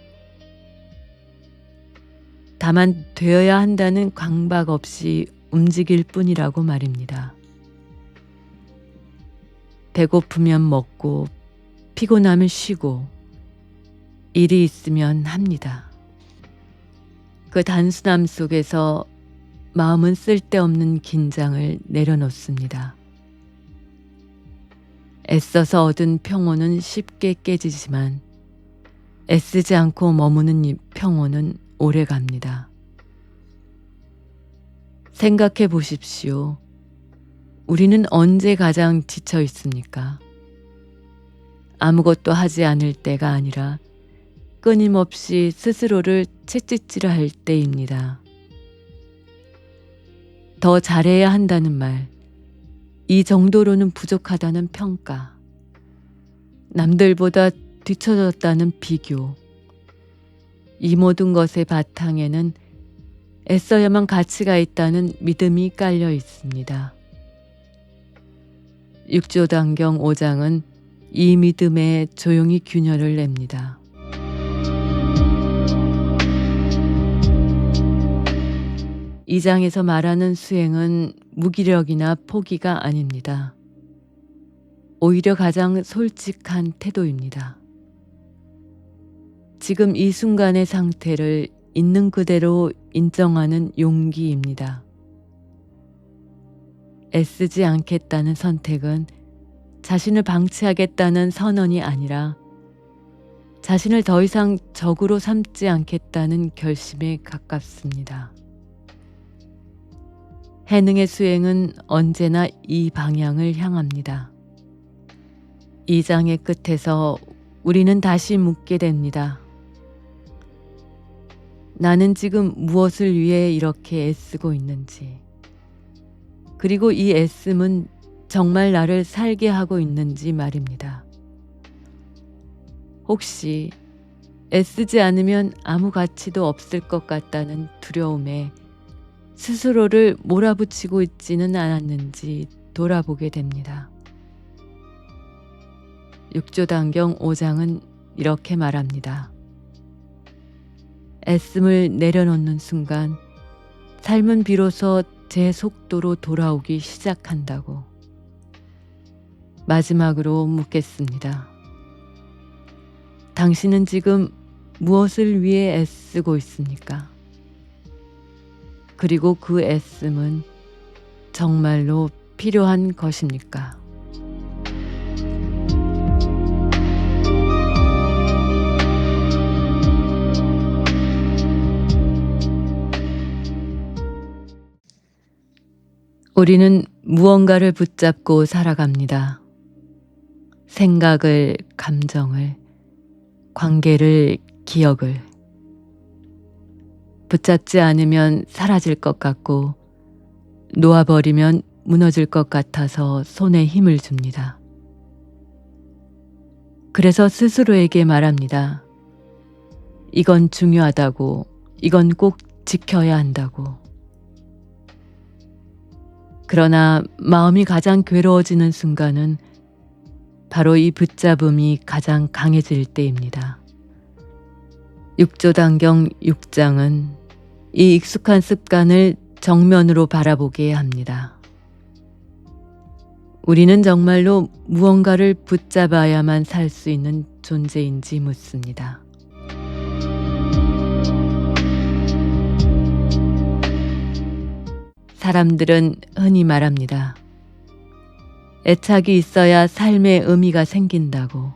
다만 되어야 한다는 강박 없이 움직일 뿐이라고 말입니다. 배고프면 먹고 피곤하면 쉬고 일이 있으면 합니다. 그 단순함 속에서 마음은 쓸데없는 긴장을 내려놓습니다. 애써서 얻은 평온은 쉽게 깨지지만 애쓰지 않고 머무는 이 평온은 오래갑니다. 생각해 보십시오. 우리는 언제 가장 지쳐 있습니까? 아무것도 하지 않을 때가 아니라 끊임없이 스스로를 채찍질을 할 때입니다. 더 잘해야 한다는 말, 이 정도로는 부족하다는 평가, 남들보다 뒤처졌다는 비교, 이 모든 것의 바탕에는 애써야만 가치가 있다는 믿음이 깔려 있습니다. 육조단경 5장은 이 믿음에 조용히 균열을 냅니다. 이 장에서 말하는 수행은 무기력이나 포기가 아닙니다. 오히려 가장 솔직한 태도입니다. 지금 이 순간의 상태를 있는 그대로 인정하는 용기입니다. 애쓰지 않겠다는 선택은 자신을 방치하겠다는 선언이 아니라 자신을 더 이상 적으로 삼지 않겠다는 결심에 가깝습니다. 해능의 수행은 언제나 이 방향을 향합니다. 이 장의 끝에서 우리는 다시 묻게 됩니다. 나는 지금 무엇을 위해 이렇게 애쓰고 있는지, 그리고 이 애씀은 정말 나를 살게 하고 있는지 말입니다. 혹시 애쓰지 않으면 아무 가치도 없을 것 같다는 두려움에 스스로를 몰아붙이고 있지는 않았는지 돌아보게 됩니다. 육조단경 5장은 이렇게 말합니다. 애씀을 내려놓는 순간 삶은 비로소 제 속도로 돌아오기 시작한다고. 마지막으로 묻겠습니다. 당신은 지금 무엇을 위해 애쓰고 있습니까? 그리고 그 애씀은 정말로 필요한 것입니까? 우리는 무언가를 붙잡고 살아갑니다. 생각을, 감정을, 관계를, 기억을. 붙잡지 않으면 사라질 것 같고 놓아버리면 무너질 것 같아서 손에 힘을 줍니다. 그래서 스스로에게 말합니다. 이건 중요하다고, 이건 꼭 지켜야 한다고. 그러나 마음이 가장 괴로워지는 순간은 바로 이 붙잡음이 가장 강해질 때입니다. 육조단경 6장은 이 익숙한 습관을 정면으로 바라보게 합니다. 우리는 정말로 무언가를 붙잡아야만 살 수 있는 존재인지 묻습니다. 사람들은 흔히 말합니다. 애착이 있어야 삶의 의미가 생긴다고.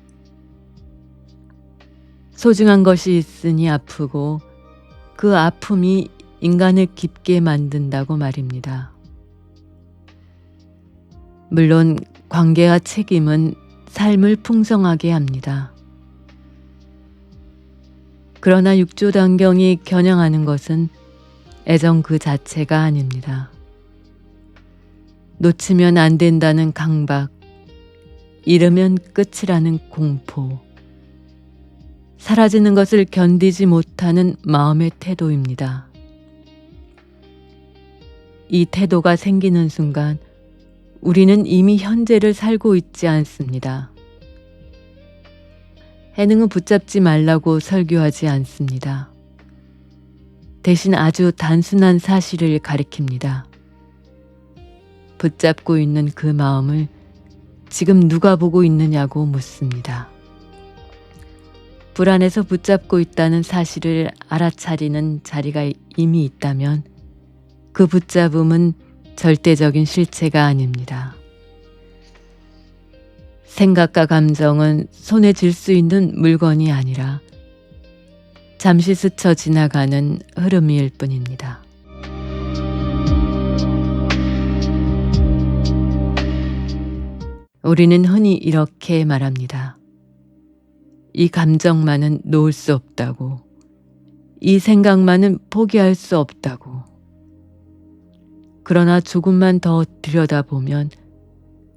소중한 것이 있으니 아프고 그 아픔이 인간을 깊게 만든다고 말입니다. 물론 관계와 책임은 삶을 풍성하게 합니다. 그러나 육조단경이 겨냥하는 것은 애정 그 자체가 아닙니다. 놓치면 안 된다는 강박, 잃으면 끝이라는 공포, 사라지는 것을 견디지 못하는 마음의 태도입니다. 이 태도가 생기는 순간 우리는 이미 현재를 살고 있지 않습니다. 해능은 붙잡지 말라고 설교하지 않습니다. 대신 아주 단순한 사실을 가리킵니다. 붙잡고 있는 그 마음을 지금 누가 보고 있느냐고 묻습니다. 불안해서 붙잡고 있다는 사실을 알아차리는 자리가 이미 있다면 그 붙잡음은 절대적인 실체가 아닙니다. 생각과 감정은 손에 쥘 수 있는 물건이 아니라 잠시 스쳐 지나가는 흐름일 뿐입니다. 우리는 흔히 이렇게 말합니다. 이 감정만은 놓을 수 없다고. 이 생각만은 포기할 수 없다고. 그러나 조금만 더 들여다보면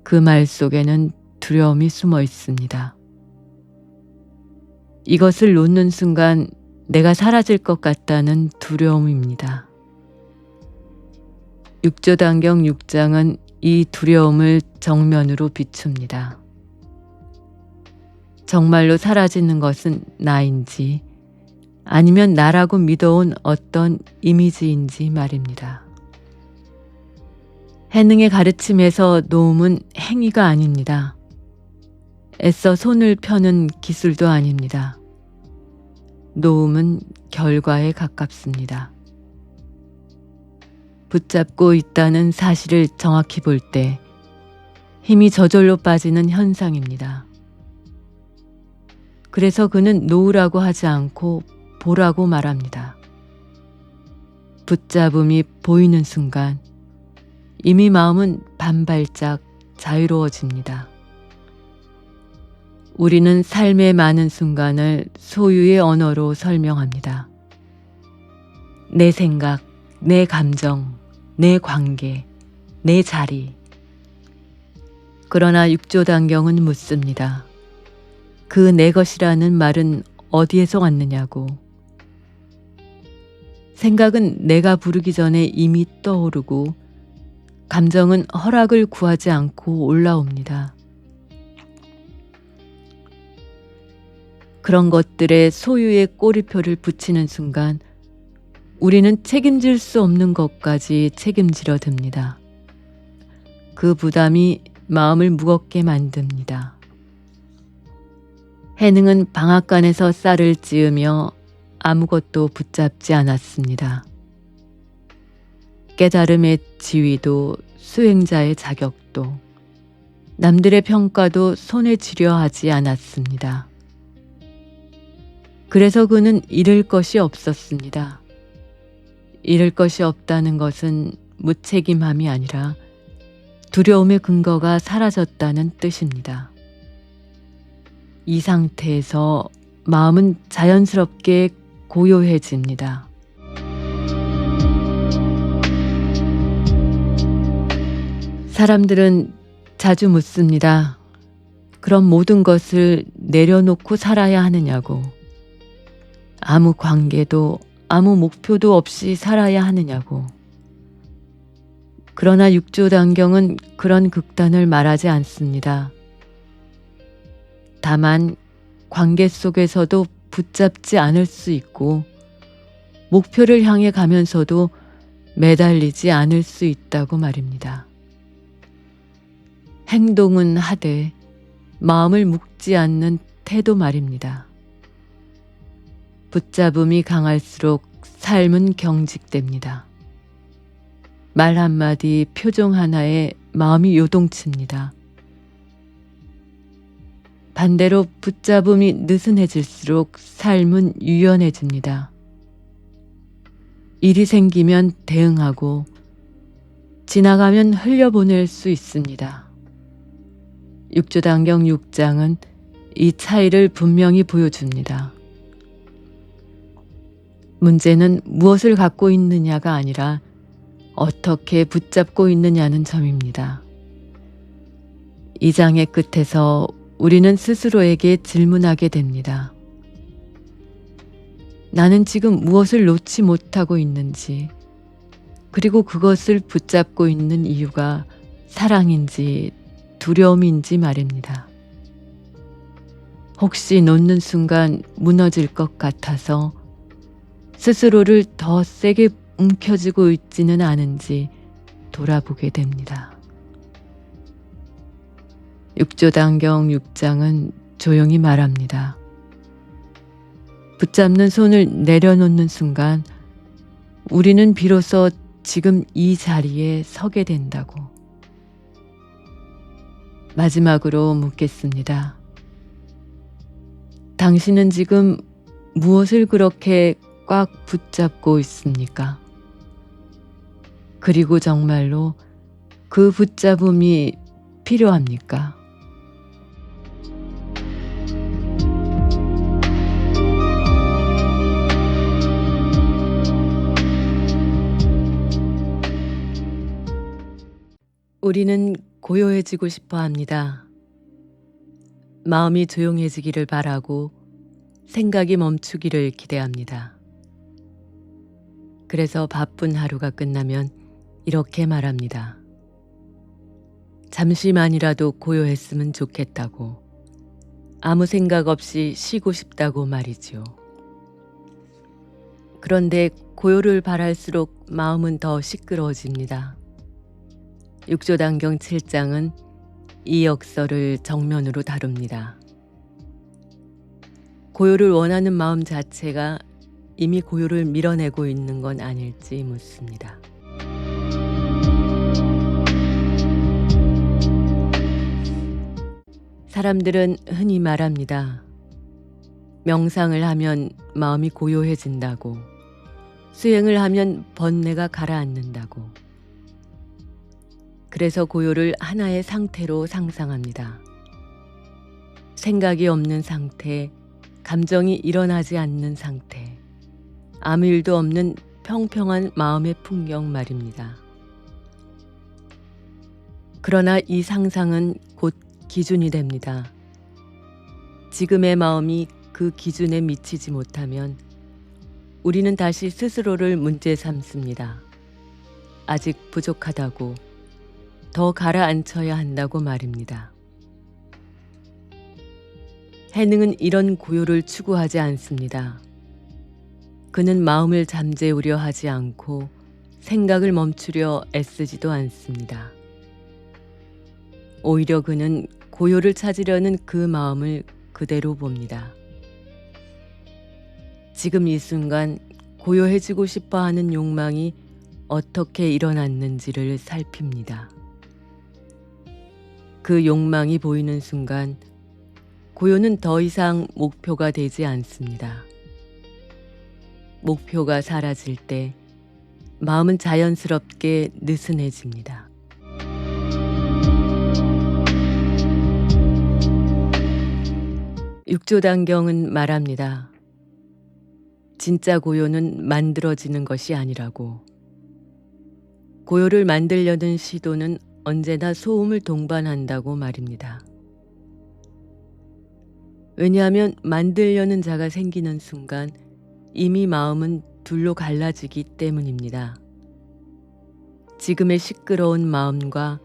그 말 속에는 두려움이 숨어 있습니다. 이것을 놓는 순간 내가 사라질 것 같다는 두려움입니다. 육조단경 6장은 이 두려움을 정면으로 비춥니다. 정말로 사라지는 것은 나인지 아니면 나라고 믿어온 어떤 이미지인지 말입니다. 해능의 가르침에서 놓음은 행위가 아닙니다. 애써 손을 펴는 기술도 아닙니다. 놓음은 결과에 가깝습니다. 붙잡고 있다는 사실을 정확히 볼 때 힘이 저절로 빠지는 현상입니다. 그래서 그는 놓으라고 하지 않고 보라고 말합니다. 붙잡음이 보이는 순간 이미 마음은 반발짝 자유로워집니다. 우리는 삶의 많은 순간을 소유의 언어로 설명합니다. 내 생각, 내 감정, 내 관계, 내 자리. 그러나 육조단경은 묻습니다. 그 내 것이라는 말은 어디에서 왔느냐고. 생각은 내가 부르기 전에 이미 떠오르고 감정은 허락을 구하지 않고 올라옵니다. 그런 것들의 소유의 꼬리표를 붙이는 순간 우리는 책임질 수 없는 것까지 책임지려 듭니다. 그 부담이 마음을 무겁게 만듭니다. 해능은 방앗간에서 쌀을 찌으며 아무것도 붙잡지 않았습니다. 깨달음의 지위도 수행자의 자격도 남들의 평가도 손에 쥐려 하지 않았습니다. 그래서 그는 잃을 것이 없었습니다. 잃을 것이 없다는 것은 무책임함이 아니라 두려움의 근거가 사라졌다는 뜻입니다. 이 상태에서 마음은 자연스럽게 고요해집니다. 사람들은 자주 묻습니다. 그럼 모든 것을 내려놓고 살아야 하느냐고. 아무 관계도 아무 목표도 없이 살아야 하느냐고. 그러나 육조단경은 그런 극단을 말하지 않습니다. 다만 관계 속에서도 붙잡지 않을 수 있고 목표를 향해 가면서도 매달리지 않을 수 있다고 말입니다. 행동은 하되 마음을 묶지 않는 태도 말입니다. 붙잡음이 강할수록 삶은 경직됩니다. 말 한마디, 표정 하나에 마음이 요동칩니다. 반대로 붙잡음이 느슨해질수록 삶은 유연해집니다. 일이 생기면 대응하고 지나가면 흘려보낼 수 있습니다. 육조단경 6장은 이 차이를 분명히 보여줍니다. 문제는 무엇을 갖고 있느냐가 아니라 어떻게 붙잡고 있느냐는 점입니다. 이 장의 끝에서 우리는 스스로에게 질문하게 됩니다. 나는 지금 무엇을 놓지 못하고 있는지, 그리고 그것을 붙잡고 있는 이유가 사랑인지 두려움인지 말입니다. 혹시 놓는 순간 무너질 것 같아서 스스로를 더 세게 움켜쥐고 있지는 않은지 돌아보게 됩니다. 육조단경 6장은 조용히 말합니다. 붙잡는 손을 내려놓는 순간 우리는 비로소 지금 이 자리에 서게 된다고. 마지막으로 묻겠습니다. 당신은 지금 무엇을 그렇게 꽉 붙잡고 있습니까? 그리고 정말로 그 붙잡음이 필요합니까? 우리는 고요해지고 싶어 합니다. 마음이 조용해지기를 바라고 생각이 멈추기를 기대합니다. 그래서 바쁜 하루가 끝나면 이렇게 말합니다. 잠시만이라도 고요했으면 좋겠다고, 아무 생각 없이 쉬고 싶다고 말이죠. 그런데 고요를 바랄수록 마음은 더 시끄러워집니다. 육조단경 7장은 이 역설을 정면으로 다룹니다. 고요를 원하는 마음 자체가 이미 고요를 밀어내고 있는 건 아닐지 묻습니다. 사람들은 흔히 말합니다. 명상을 하면 마음이 고요해진다고, 수행을 하면 번뇌가 가라앉는다고. 그래서 고요를 하나의 상태로 상상합니다. 생각이 없는 상태, 감정이 일어나지 않는 상태, 아무 일도 없는 평평한 마음의 풍경 말입니다. 그러나 이 상상은 곧 기준이 됩니다. 지금의 마음이 그 기준에 미치지 못하면 우리는 다시 스스로를 문제 삼습니다. 아직 부족하다고, 더 가라앉혀야 한다고 말입니다. 해능은 이런 고요를 추구하지 않습니다. 그는 마음을 잠재우려 하지 않고 생각을 멈추려 애쓰지도 않습니다. 오히려 그는 고요를 찾으려는 그 마음을 그대로 봅니다. 지금 이 순간 고요해지고 싶어 하는 욕망이 어떻게 일어났는지를 살핍니다. 그 욕망이 보이는 순간 고요는 더 이상 목표가 되지 않습니다. 목표가 사라질 때 마음은 자연스럽게 느슨해집니다. 육조단경은 말합니다. 진짜 고요는 만들어지는 것이 아니라고. 고요를 만들려는 시도는 언제나 소음을 동반한다고 말입니다. 왜냐하면 만들려는 자가 생기는 순간 이미 마음은 둘로 갈라지기 때문입니다. 지금의 시끄러운 마음과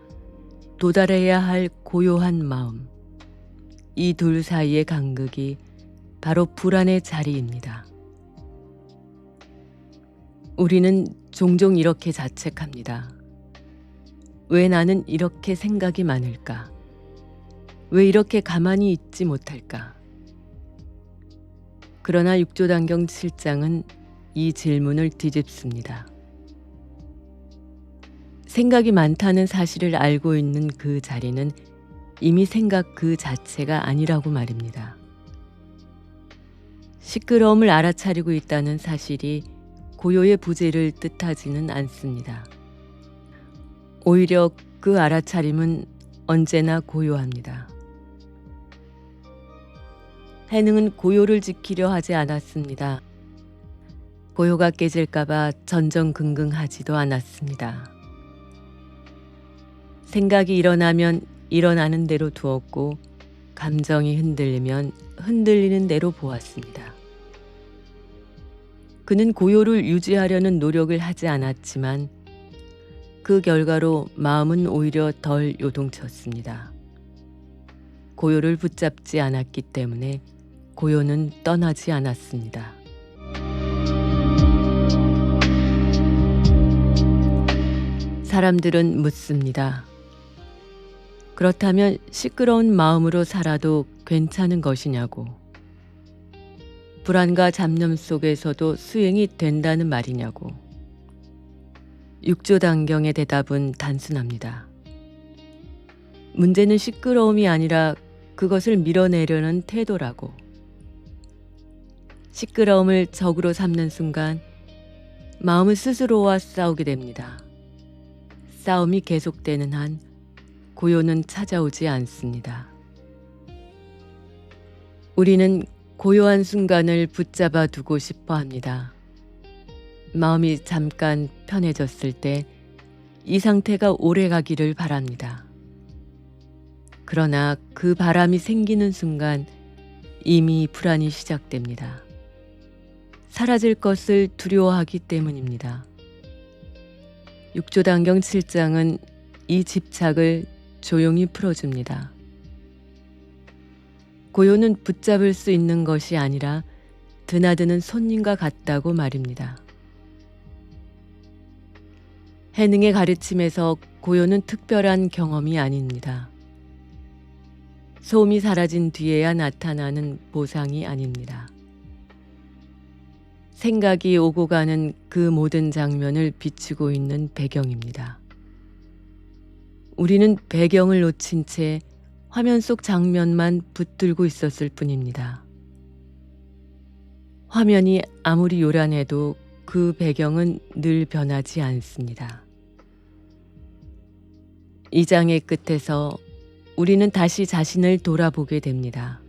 도달해야 할 고요한 마음, 이 둘 사이의 간극이 바로 불안의 자리입니다. 우리는 종종 이렇게 자책합니다. 왜 나는 이렇게 생각이 많을까? 왜 이렇게 가만히 있지 못할까? 그러나 육조단경 7장은 이 질문을 뒤집습니다. 생각이 많다는 사실을 알고 있는 그 자리는 이미 생각 그 자체가 아니라고 말입니다. 시끄러움을 알아차리고 있다는 사실이 고요의 부재를 뜻하지는 않습니다. 오히려 그 알아차림은 언제나 고요합니다. 해능은 고요를 지키려 하지 않았습니다. 고요가 깨질까봐 전전긍긍하지도 않았습니다. 생각이 일어나면 일어나는 대로 두었고 감정이 흔들리면 흔들리는 대로 보았습니다. 그는 고요를 유지하려는 노력을 하지 않았지만 그 결과로 마음은 오히려 덜 요동쳤습니다. 고요를 붙잡지 않았기 때문에 고요는 떠나지 않았습니다. 사람들은 묻습니다. 그렇다면 시끄러운 마음으로 살아도 괜찮은 것이냐고. 불안과 잡념 속에서도 수행이 된다는 말이냐고. 육조단경의 대답은 단순합니다. 문제는 시끄러움이 아니라 그것을 밀어내려는 태도라고. 시끄러움을 적으로 삼는 순간 마음은 스스로와 싸우게 됩니다. 싸움이 계속되는 한 고요는 찾아오지 않습니다. 우리는 고요한 순간을 붙잡아 두고 싶어 합니다. 마음이 잠깐 편해졌을 때 이 상태가 오래 가기를 바랍니다. 그러나 그 바람이 생기는 순간 이미 불안이 시작됩니다. 사라질 것을 두려워하기 때문입니다. 육조단경 7장은 이 집착을 조용히 풀어줍니다. 고요는 붙잡을 수 있는 것이 아니라 드나드는 손님과 같다고 말입니다. 해능의 가르침에서 고요는 특별한 경험이 아닙니다. 소음이 사라진 뒤에야 나타나는 보상이 아닙니다. 생각이 오고 가는 그 모든 장면을 비추고 있는 배경입니다. 우리는 배경을 놓친 채 화면 속 장면만 붙들고 있었을 뿐입니다. 화면이 아무리 요란해도 그 배경은 늘 변하지 않습니다. 이 장의 끝에서 우리는 다시 자신을 돌아보게 됩니다.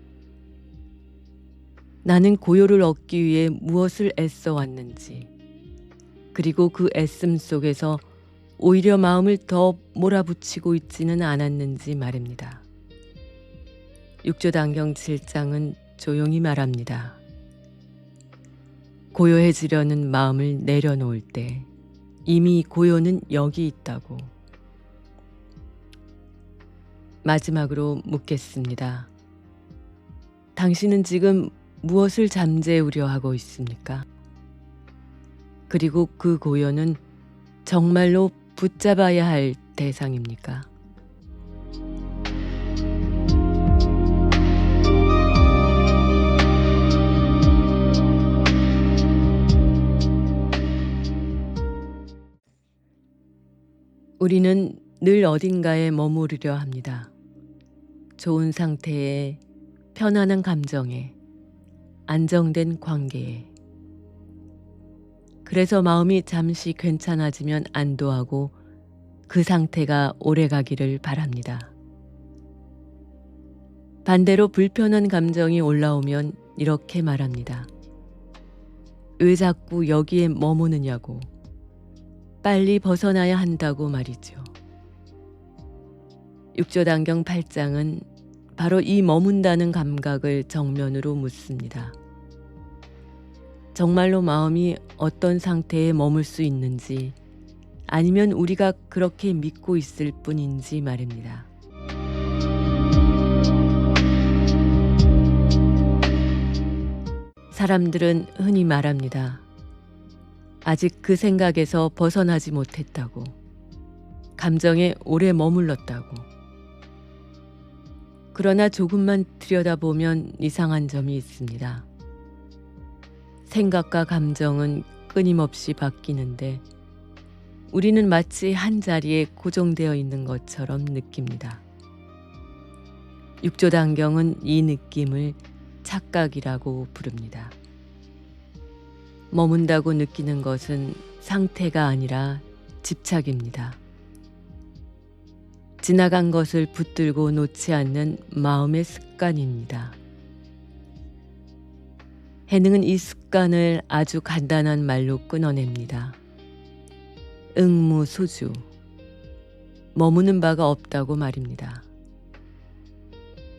나는 고요를 얻기 위해 무엇을 애써 왔는지, 그리고 그 애씀 속에서 오히려 마음을 더 몰아붙이고 있지는 않았는지 말입니다. 육조단경 7장은 조용히 말합니다. 고요해지려는 마음을 내려놓을 때 이미 고요는 여기 있다고. 마지막으로 묻겠습니다. 당신은 지금 무엇을 잠재우려 하고 있습니까? 그리고 그 고요는 정말로 붙잡아야 할 대상입니까? 우리는 늘 어딘가에 머무르려 합니다. 좋은 상태에, 편안한 감정에, 안정된 관계에. 그래서 마음이 잠시 괜찮아지면 안도하고 그 상태가 오래가기를 바랍니다. 반대로 불편한 감정이 올라오면 이렇게 말합니다. 왜 자꾸 여기에 머무느냐고. 빨리 벗어나야 한다고 말이죠. 육조단경 8장은 바로 이 머문다는 감각을 정면으로 묻습니다. 정말로 마음이 어떤 상태에 머물 수 있는지 아니면 우리가 그렇게 믿고 있을 뿐인지 말입니다. 사람들은 흔히 말합니다. 아직 그 생각에서 벗어나지 못했다고. 감정에 오래 머물렀다고. 그러나 조금만 들여다보면 이상한 점이 있습니다. 생각과 감정은 끊임없이 바뀌는데 우리는 마치 한 자리에 고정되어 있는 것처럼 느낍니다. 육조단경은 이 느낌을 착각이라고 부릅니다. 머문다고 느끼는 것은 상태가 아니라 집착입니다. 지나간 것을 붙들고 놓지 않는 마음의 습관입니다. 해능은 이 습관을 아주 간단한 말로 끊어냅니다. 응무소주, 머무는 바가 없다고 말입니다.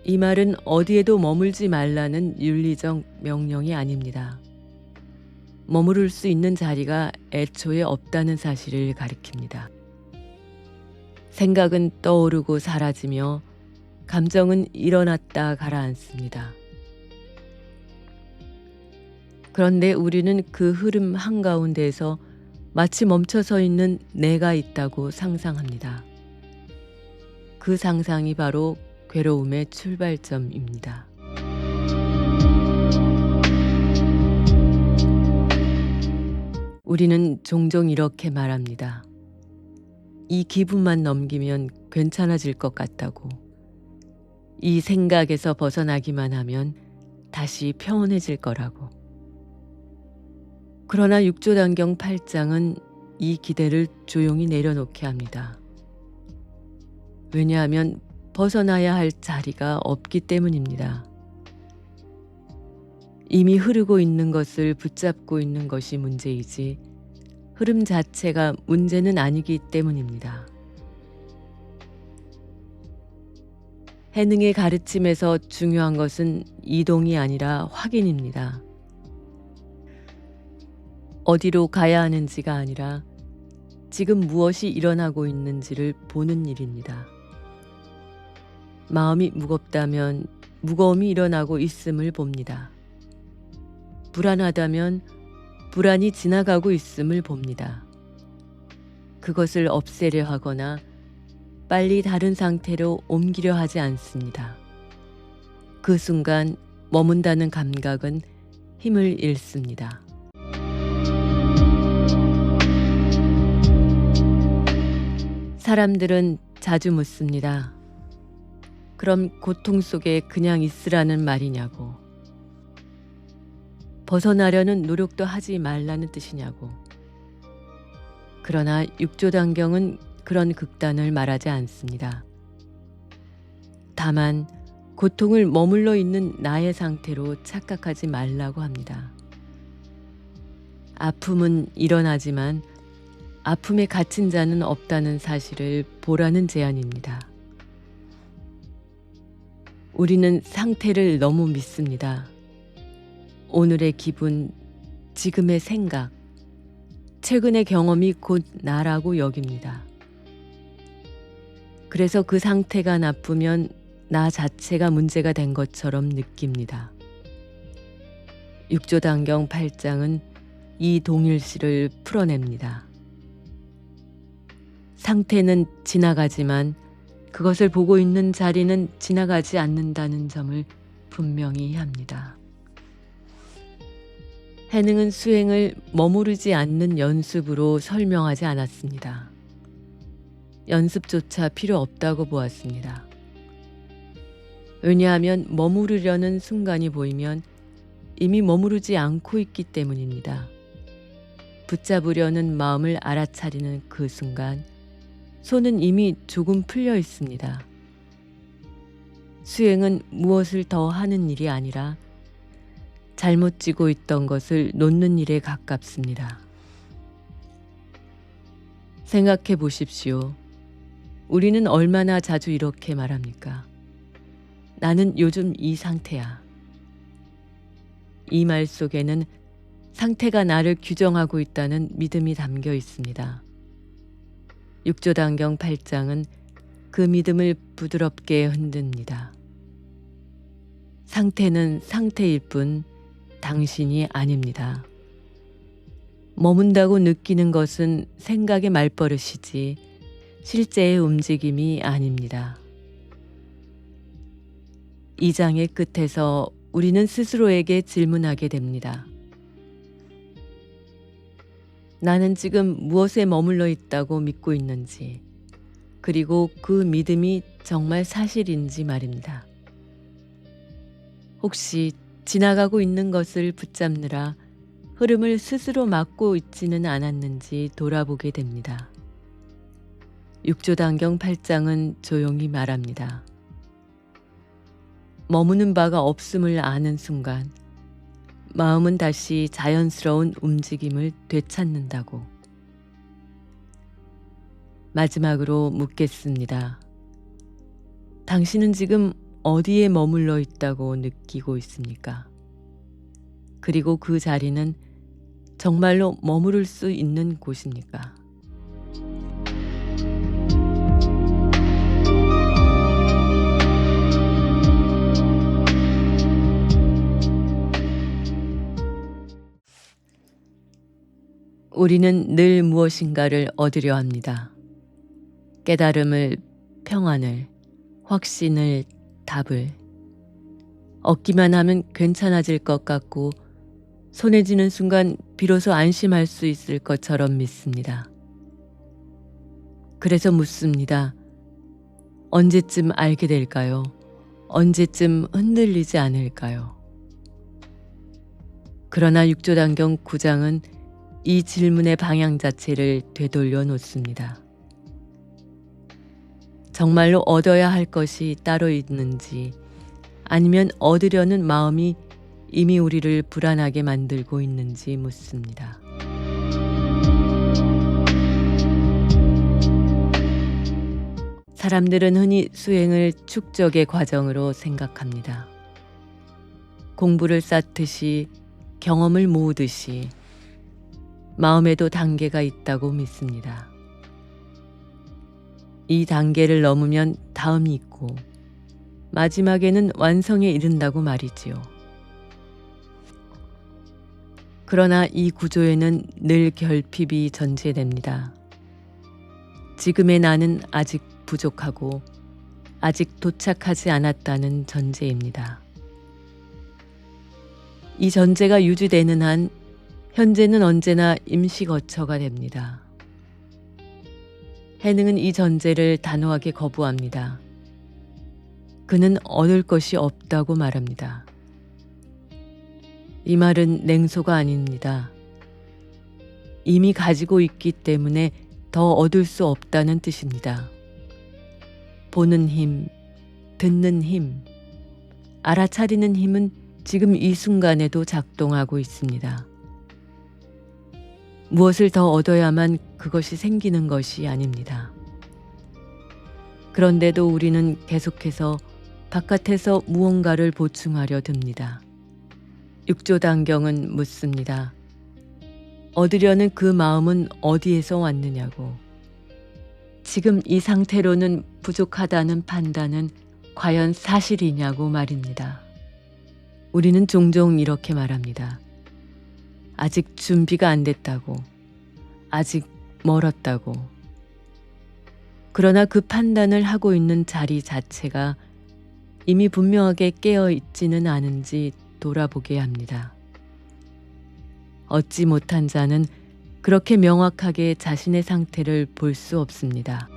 이 말은 어디에도 머물지 말라는 윤리적 명령이 아닙니다. 머무를 수 있는 자리가 애초에 없다는 사실을 가리킵니다. 생각은 떠오르고 사라지며 감정은 일어났다 가라앉습니다. 그런데 우리는 그 흐름 한가운데에서 마치 멈춰서 있는 내가 있다고 상상합니다. 그 상상이 바로 괴로움의 출발점입니다. 우리는 종종 이렇게 말합니다. 이 기분만 넘기면 괜찮아질 것 같다고. 이 생각에서 벗어나기만 하면 다시 평온해질 거라고. 그러나 육조단경 8장은 이 기대를 조용히 내려놓게 합니다. 왜냐하면 벗어나야 할 자리가 없기 때문입니다. 이미 흐르고 있는 것을 붙잡고 있는 것이 문제이지 흐름 자체가 문제는 아니기 때문입니다. 해능의 가르침에서 중요한 것은 이동이 아니라 확인입니다. 어디로 가야 하는지가 아니라 지금 무엇이 일어나고 있는지를 보는 일입니다. 마음이 무겁다면 무거움이 일어나고 있음을 봅니다. 불안하다면 불안이 지나가고 있음을 봅니다. 그것을 없애려 하거나 빨리 다른 상태로 옮기려 하지 않습니다. 그 순간 머문다는 감각은 힘을 잃습니다. 사람들은 자주 묻습니다. 그럼 고통 속에 그냥 있으라는 말이냐고. 벗어나려는 노력도 하지 말라는 뜻이냐고. 그러나 육조단경은 그런 극단을 말하지 않습니다. 다만 고통을 머물러 있는 나의 상태로 착각하지 말라고 합니다. 아픔은 일어나지만 아픔에 갇힌 자는 없다는 사실을 보라는 제안입니다. 우리는 상태를 너무 믿습니다. 오늘의 기분, 지금의 생각, 최근의 경험이 곧 나라고 여깁니다. 그래서 그 상태가 나쁘면 나 자체가 문제가 된 것처럼 느낍니다. 육조단경 8장은 이 동일시를 풀어냅니다. 상태는 지나가지만 그것을 보고 있는 자리는 지나가지 않는다는 점을 분명히 합니다. 해능은 수행을 머무르지 않는 연습으로 설명하지 않았습니다. 연습조차 필요 없다고 보았습니다. 왜냐하면 머무르려는 순간이 보이면 이미 머무르지 않고 있기 때문입니다. 붙잡으려는 마음을 알아차리는 그 순간 손은 이미 조금 풀려 있습니다. 수행은 무엇을 더 하는 일이 아니라 잘못 쥐고 있던 것을 놓는 일에 가깝습니다. 생각해 보십시오. 우리는 얼마나 자주 이렇게 말합니까? 나는 요즘 이 상태야. 이 말 속에는 상태가 나를 규정하고 있다는 믿음이 담겨 있습니다. 육조단경 8장은 그 믿음을 부드럽게 흔듭니다. 상태는 상태일 뿐 당신이 아닙니다. 머문다고 느끼는 것은 생각의 말버릇이지 실제의 움직임이 아닙니다. 이 장의 끝에서 우리는 스스로에게 질문하게 됩니다. 나는 지금 무엇에 머물러 있다고 믿고 있는지, 그리고 그 믿음이 정말 사실인지 말입니다. 혹시 지나가고 있는 것을 붙잡느라 흐름을 스스로 막고 있지는 않았는지 돌아보게 됩니다. 육조단경 8장은 조용히 말합니다. 머무는 바가 없음을 아는 순간 마음은 다시 자연스러운 움직임을 되찾는다고. 마지막으로 묻겠습니다. 당신은 지금 어디에 머물러 있다고 느끼고 있습니까? 그리고 그 자리는 정말로 머무를 수 있는 곳입니까? 우리는 늘 무엇인가를 얻으려 합니다. 깨달음을, 평안을, 확신을, 답을. 얻기만 하면 괜찮아질 것 같고 손에 쥐는 순간 비로소 안심할 수 있을 것처럼 믿습니다. 그래서 묻습니다. 언제쯤 알게 될까요? 언제쯤 흔들리지 않을까요? 그러나 육조단경 9장은 이 질문의 방향 자체를 되돌려 놓습니다. 정말로 얻어야 할 것이 따로 있는지, 아니면 얻으려는 마음이 이미 우리를 불안하게 만들고 있는지 묻습니다. 사람들은 흔히 수행을 축적의 과정으로 생각합니다. 공부를 쌓듯이, 경험을 모으듯이 마음에도 단계가 있다고 믿습니다. 이 단계를 넘으면 다음이 있고 마지막에는 완성에 이른다고 말이지요. 그러나 이 구조에는 늘 결핍이 전제됩니다. 지금의 나는 아직 부족하고 아직 도착하지 않았다는 전제입니다. 이 전제가 유지되는 한 현재는 언제나 임시거처가 됩니다. 해능은 이 전제를 단호하게 거부합니다. 그는 얻을 것이 없다고 말합니다. 이 말은 냉소가 아닙니다. 이미 가지고 있기 때문에 더 얻을 수 없다는 뜻입니다. 보는 힘, 듣는 힘, 알아차리는 힘은 지금 이 순간에도 작동하고 있습니다. 무엇을 더 얻어야만 그것이 생기는 것이 아닙니다. 그런데도 우리는 계속해서 바깥에서 무언가를 보충하려 듭니다. 육조단경은 묻습니다. 얻으려는 그 마음은 어디에서 왔느냐고. 지금 이 상태로는 부족하다는 판단은 과연 사실이냐고 말입니다. 우리는 종종 이렇게 말합니다. 아직 준비가 안 됐다고, 아직 멀었다고. 그러나 그 판단을 하고 있는 자리 자체가 이미 분명하게 깨어 있지는 않은지 돌아보게 합니다. 얻지 못한 자는 그렇게 명확하게 자신의 상태를 볼 수 없습니다.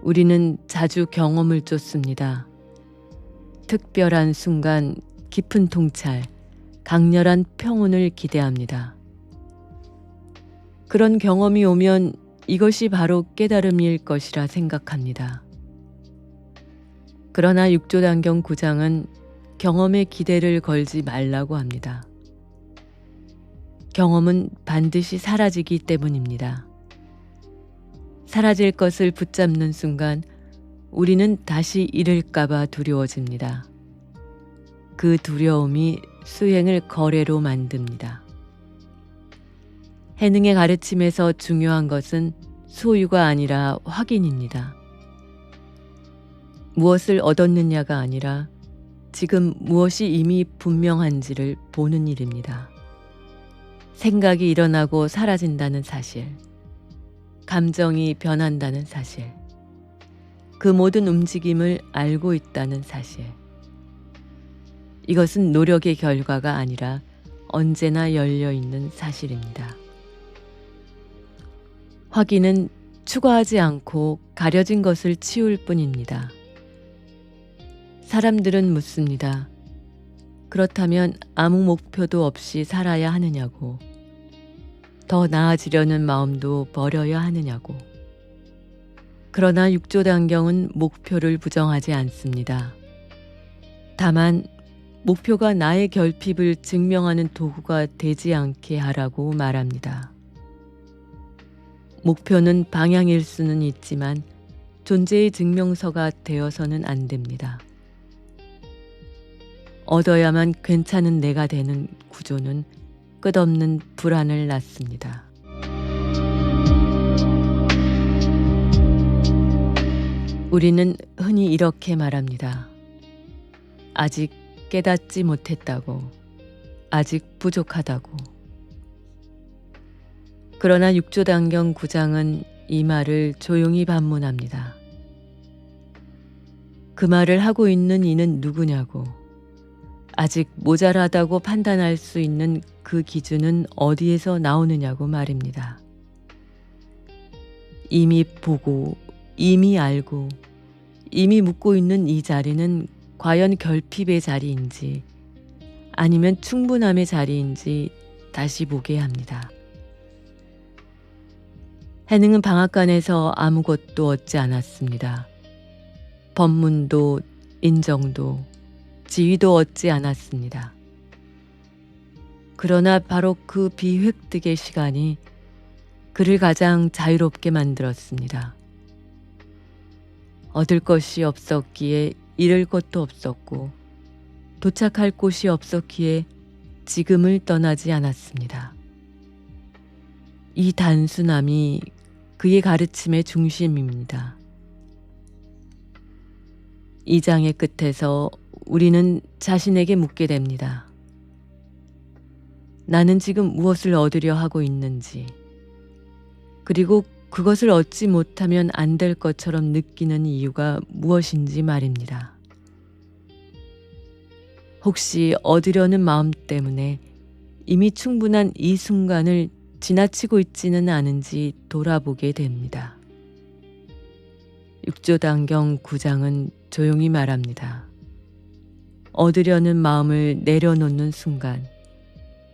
우리는 자주 경험을 쫓습니다. 특별한 순간, 깊은 통찰, 강렬한 평온을 기대합니다. 그런 경험이 오면 이것이 바로 깨달음일 것이라 생각합니다. 그러나 육조단경 9장은 경험에 기대를 걸지 말라고 합니다. 경험은 반드시 사라지기 때문입니다. 사라질 것을 붙잡는 순간 우리는 다시 잃을까봐 두려워집니다. 그 두려움이 수행을 거래로 만듭니다. 해능의 가르침에서 중요한 것은 소유가 아니라 확인입니다. 무엇을 얻었느냐가 아니라 지금 무엇이 이미 분명한지를 보는 일입니다. 생각이 일어나고 사라진다는 사실, 감정이 변한다는 사실, 그 모든 움직임을 알고 있다는 사실. 이것은 노력의 결과가 아니라 언제나 열려있는 사실입니다. 확인은 추가하지 않고 가려진 것을 치울 뿐입니다. 사람들은 묻습니다. 그렇다면 아무 목표도 없이 살아야 하느냐고, 더 나아지려는 마음도 버려야 하느냐고. 그러나 육조단경은 목표를 부정하지 않습니다. 다만 목표가 나의 결핍을 증명하는 도구가 되지 않게 하라고 말합니다. 목표는 방향일 수는 있지만 존재의 증명서가 되어서는 안 됩니다. 얻어야만 괜찮은 내가 되는 구조는 끝없는 불안을 낳습니다. 우리는 흔히 이렇게 말합니다. 아직 깨닫지 못했다고, 아직 부족하다고. 그러나 육조단경 9장은 이 말을 조용히 반문합니다. 그 말을 하고 있는 이는 누구냐고, 아직 모자라다고 판단할 수 있는 그 기준은 어디에서 나오느냐고 말입니다. 이미 보고, 이미 알고, 이미 묻고 있는 이 자리는 과연 결핍의 자리인지 아니면 충분함의 자리인지 다시 보게 합니다. 해능은 방앗간에서 아무것도 얻지 않았습니다. 법문도 인정도 지위도 얻지 않았습니다. 그러나 바로 그 비획득의 시간이 그를 가장 자유롭게 만들었습니다. 얻을 것이 없었기에 잃을 것도 없었고 도착할 곳이 없었기에 지금을 떠나지 않았습니다. 이 단순함이 그의 가르침의 중심입니다. 이 장의 끝에서 우리는 자신에게 묻게 됩니다. 나는 지금 무엇을 얻으려 하고 있는지, 그리고 그것을 얻지 못하면 안 될 것처럼 느끼는 이유가 무엇인지 말입니다. 혹시 얻으려는 마음 때문에 이미 충분한 이 순간을 지나치고 있지는 않은지 돌아보게 됩니다. 육조단경 9장은 조용히 말합니다. 얻으려는 마음을 내려놓는 순간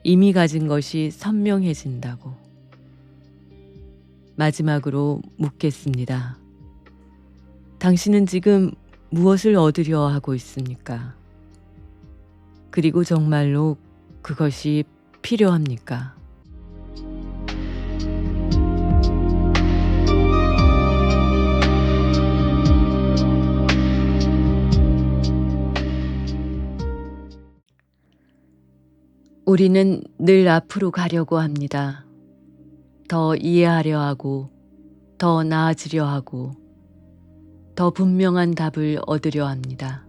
이미 가진 것이 선명해진다고. 마지막으로 묻겠습니다. 당신은 지금 무엇을 얻으려 하고 있습니까? 그리고 정말로 그것이 필요합니까? 우리는 늘 앞으로 가려고 합니다. 더 이해하려 하고, 더 나아지려 하고, 더 분명한 답을 얻으려 합니다.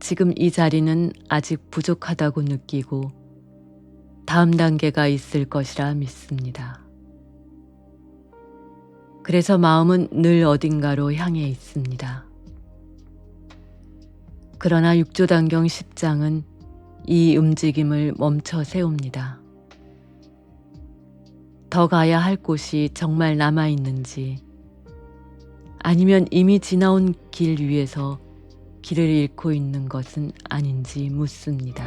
지금 이 자리는 아직 부족하다고 느끼고 다음 단계가 있을 것이라 믿습니다. 그래서 마음은 늘 어딘가로 향해 있습니다. 그러나 육조단경 10장은 이 움직임을 멈춰 세웁니다. 더 가야 할 곳이 정말 남아있는지, 아니면 이미 지나온 길 위에서 길을 잃고 있는 것은 아닌지 묻습니다.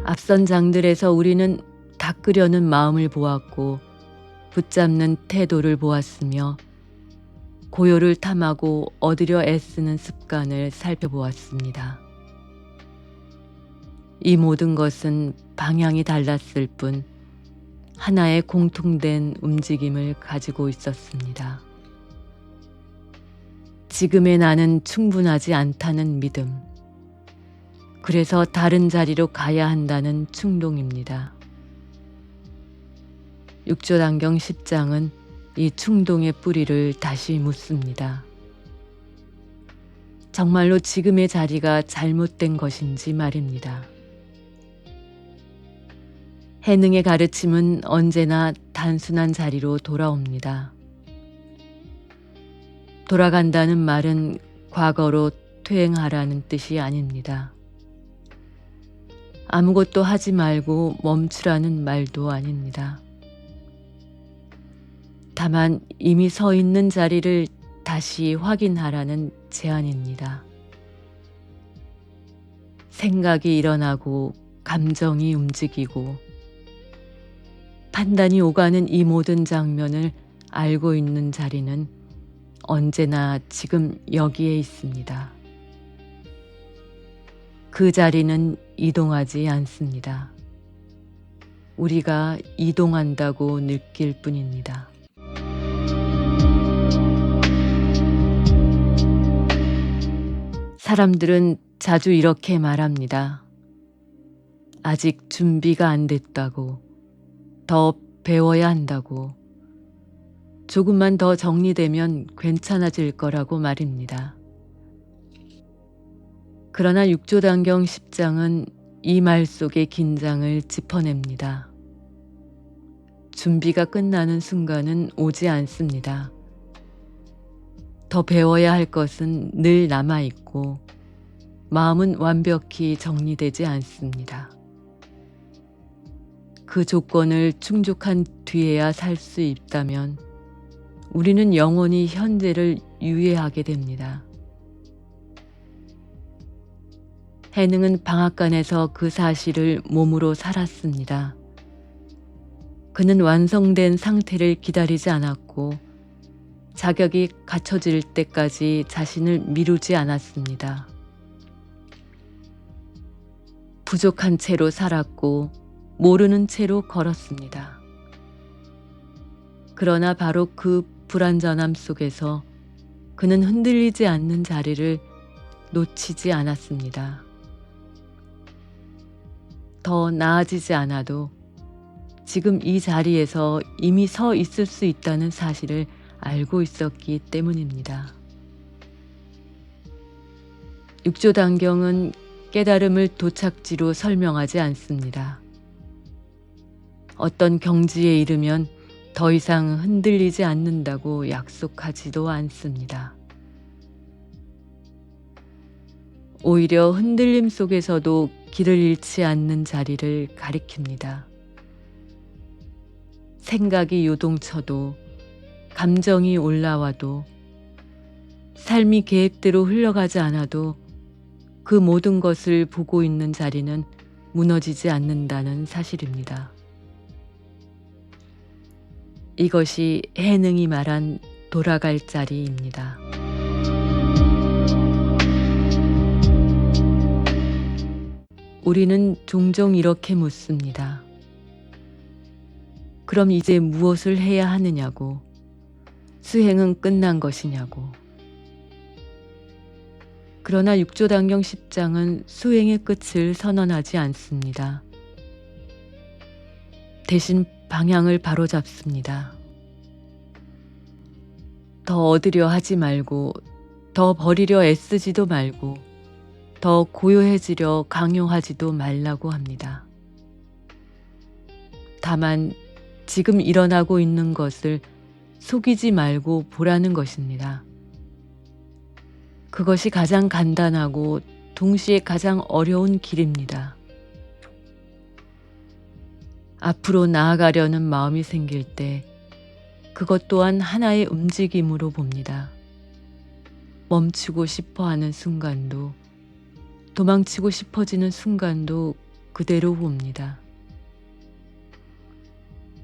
앞선 장들에서 우리는 닦으려는 마음을 보았고 붙잡는 태도를 보았으며 고요를 탐하고 얻으려 애쓰는 습관을 살펴보았습니다. 이 모든 것은 방향이 달랐을 뿐 하나의 공통된 움직임을 가지고 있었습니다. 지금의 나는 충분하지 않다는 믿음. 그래서 다른 자리로 가야 한다는 충동입니다. 육조단경 10장은 이 충동의 뿌리를 다시 묻습니다. 정말로 지금의 자리가 잘못된 것인지 말입니다. 해능의 가르침은 언제나 단순한 자리로 돌아옵니다. 돌아간다는 말은 과거로 퇴행하라는 뜻이 아닙니다. 아무것도 하지 말고 멈추라는 말도 아닙니다. 다만 이미 서 있는 자리를 다시 확인하라는 제안입니다. 생각이 일어나고 감정이 움직이고 판단이 오가는 이 모든 장면을 알고 있는 자리는 언제나 지금 여기에 있습니다. 그 자리는 이동하지 않습니다. 우리가 이동한다고 느낄 뿐입니다. 사람들은 자주 이렇게 말합니다. 아직 준비가 안 됐다고, 더 배워야 한다고, 조금만 더 정리되면 괜찮아질 거라고 말입니다. 그러나 육조단경 10장은 이 말 속의 긴장을 짚어냅니다. 준비가 끝나는 순간은 오지 않습니다. 더 배워야 할 것은 늘 남아있고 마음은 완벽히 정리되지 않습니다. 그 조건을 충족한 뒤에야 살 수 있다면 우리는 영원히 현재를 유예하게 됩니다. 해능은 방앗간에서 그 사실을 몸으로 살았습니다. 그는 완성된 상태를 기다리지 않았고 자격이 갖춰질 때까지 자신을 미루지 않았습니다. 부족한 채로 살았고 모르는 채로 걸었습니다. 그러나 바로 그 불완전함 속에서 그는 흔들리지 않는 자리를 놓치지 않았습니다. 더 나아지지 않아도 지금 이 자리에서 이미 서 있을 수 있다는 사실을 알고 있었기 때문입니다. 육조단경은 깨달음을 도착지로 설명하지 않습니다. 어떤 경지에 이르면 더 이상 흔들리지 않는다고 약속하지도 않습니다. 오히려 흔들림 속에서도 길을 잃지 않는 자리를 가리킵니다. 생각이 요동쳐도 감정이 올라와도 삶이 계획대로 흘러가지 않아도 그 모든 것을 보고 있는 자리는 무너지지 않는다는 사실입니다. 이것이 해능이 말한 돌아갈 자리입니다. 우리는 종종 이렇게 묻습니다. 그럼 이제 무엇을 해야 하느냐고, 수행은 끝난 것이냐고. 그러나 육조단경 10장은 수행의 끝을 선언하지 않습니다. 대신 방향을 바로잡습니다. 더 얻으려 하지 말고, 더 버리려 애쓰지도 말고, 더 고요해지려 강요하지도 말라고 합니다. 다만 지금 일어나고 있는 것을 속이지 말고 보라는 것입니다. 그것이 가장 간단하고 동시에 가장 어려운 길입니다. 앞으로 나아가려는 마음이 생길 때 그것 또한 하나의 움직임으로 봅니다. 멈추고 싶어 하는 순간도 도망치고 싶어지는 순간도 그대로 봅니다.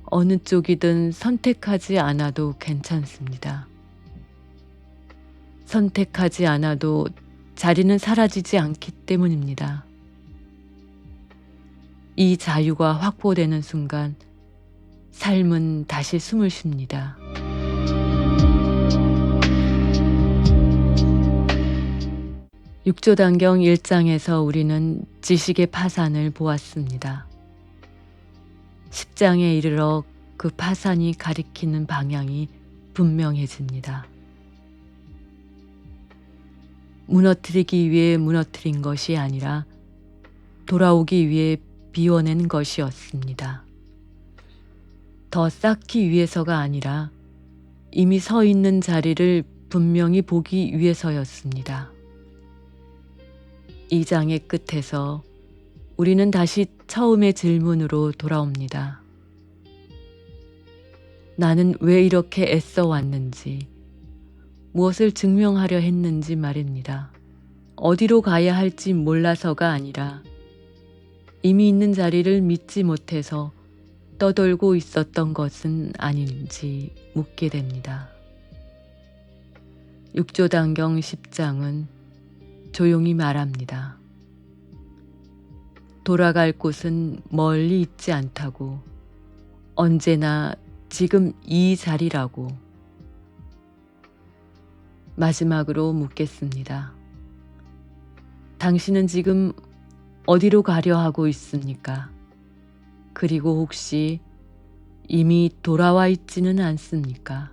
어느 쪽이든 선택하지 않아도 괜찮습니다. 선택하지 않아도 자리는 사라지지 않기 때문입니다. 이 자유가 확보되는 순간 삶은 다시 숨을 쉽니다. 육조단경 1장에서 우리는 지식의 파산을 보았습니다. 10장에 이르러 그 파산이 가리키는 방향이 분명해집니다. 무너뜨리기 위해 무너뜨린 것이 아니라 돌아오기 위해 비워낸 것이었습니다. 더 쌓기 위해서가 아니라 이미 서 있는 자리를 분명히 보기 위해서였습니다. 이 장의 끝에서 우리는 다시 처음의 질문으로 돌아옵니다. 나는 왜 이렇게 애써 왔는지, 무엇을 증명하려 했는지 말입니다. 어디로 가야 할지 몰라서가 아니라 이미 있는 자리를 믿지 못해서 떠돌고 있었던 것은 아닌지 묻게 됩니다. 육조단경 10장은 조용히 말합니다. 돌아갈 곳은 멀리 있지 않다고, 언제나 지금 이 자리라고. 마지막으로 묻겠습니다. 당신은 지금 어디로 가려 하고 있습니까? 그리고 혹시 이미 돌아와 있지는 않습니까?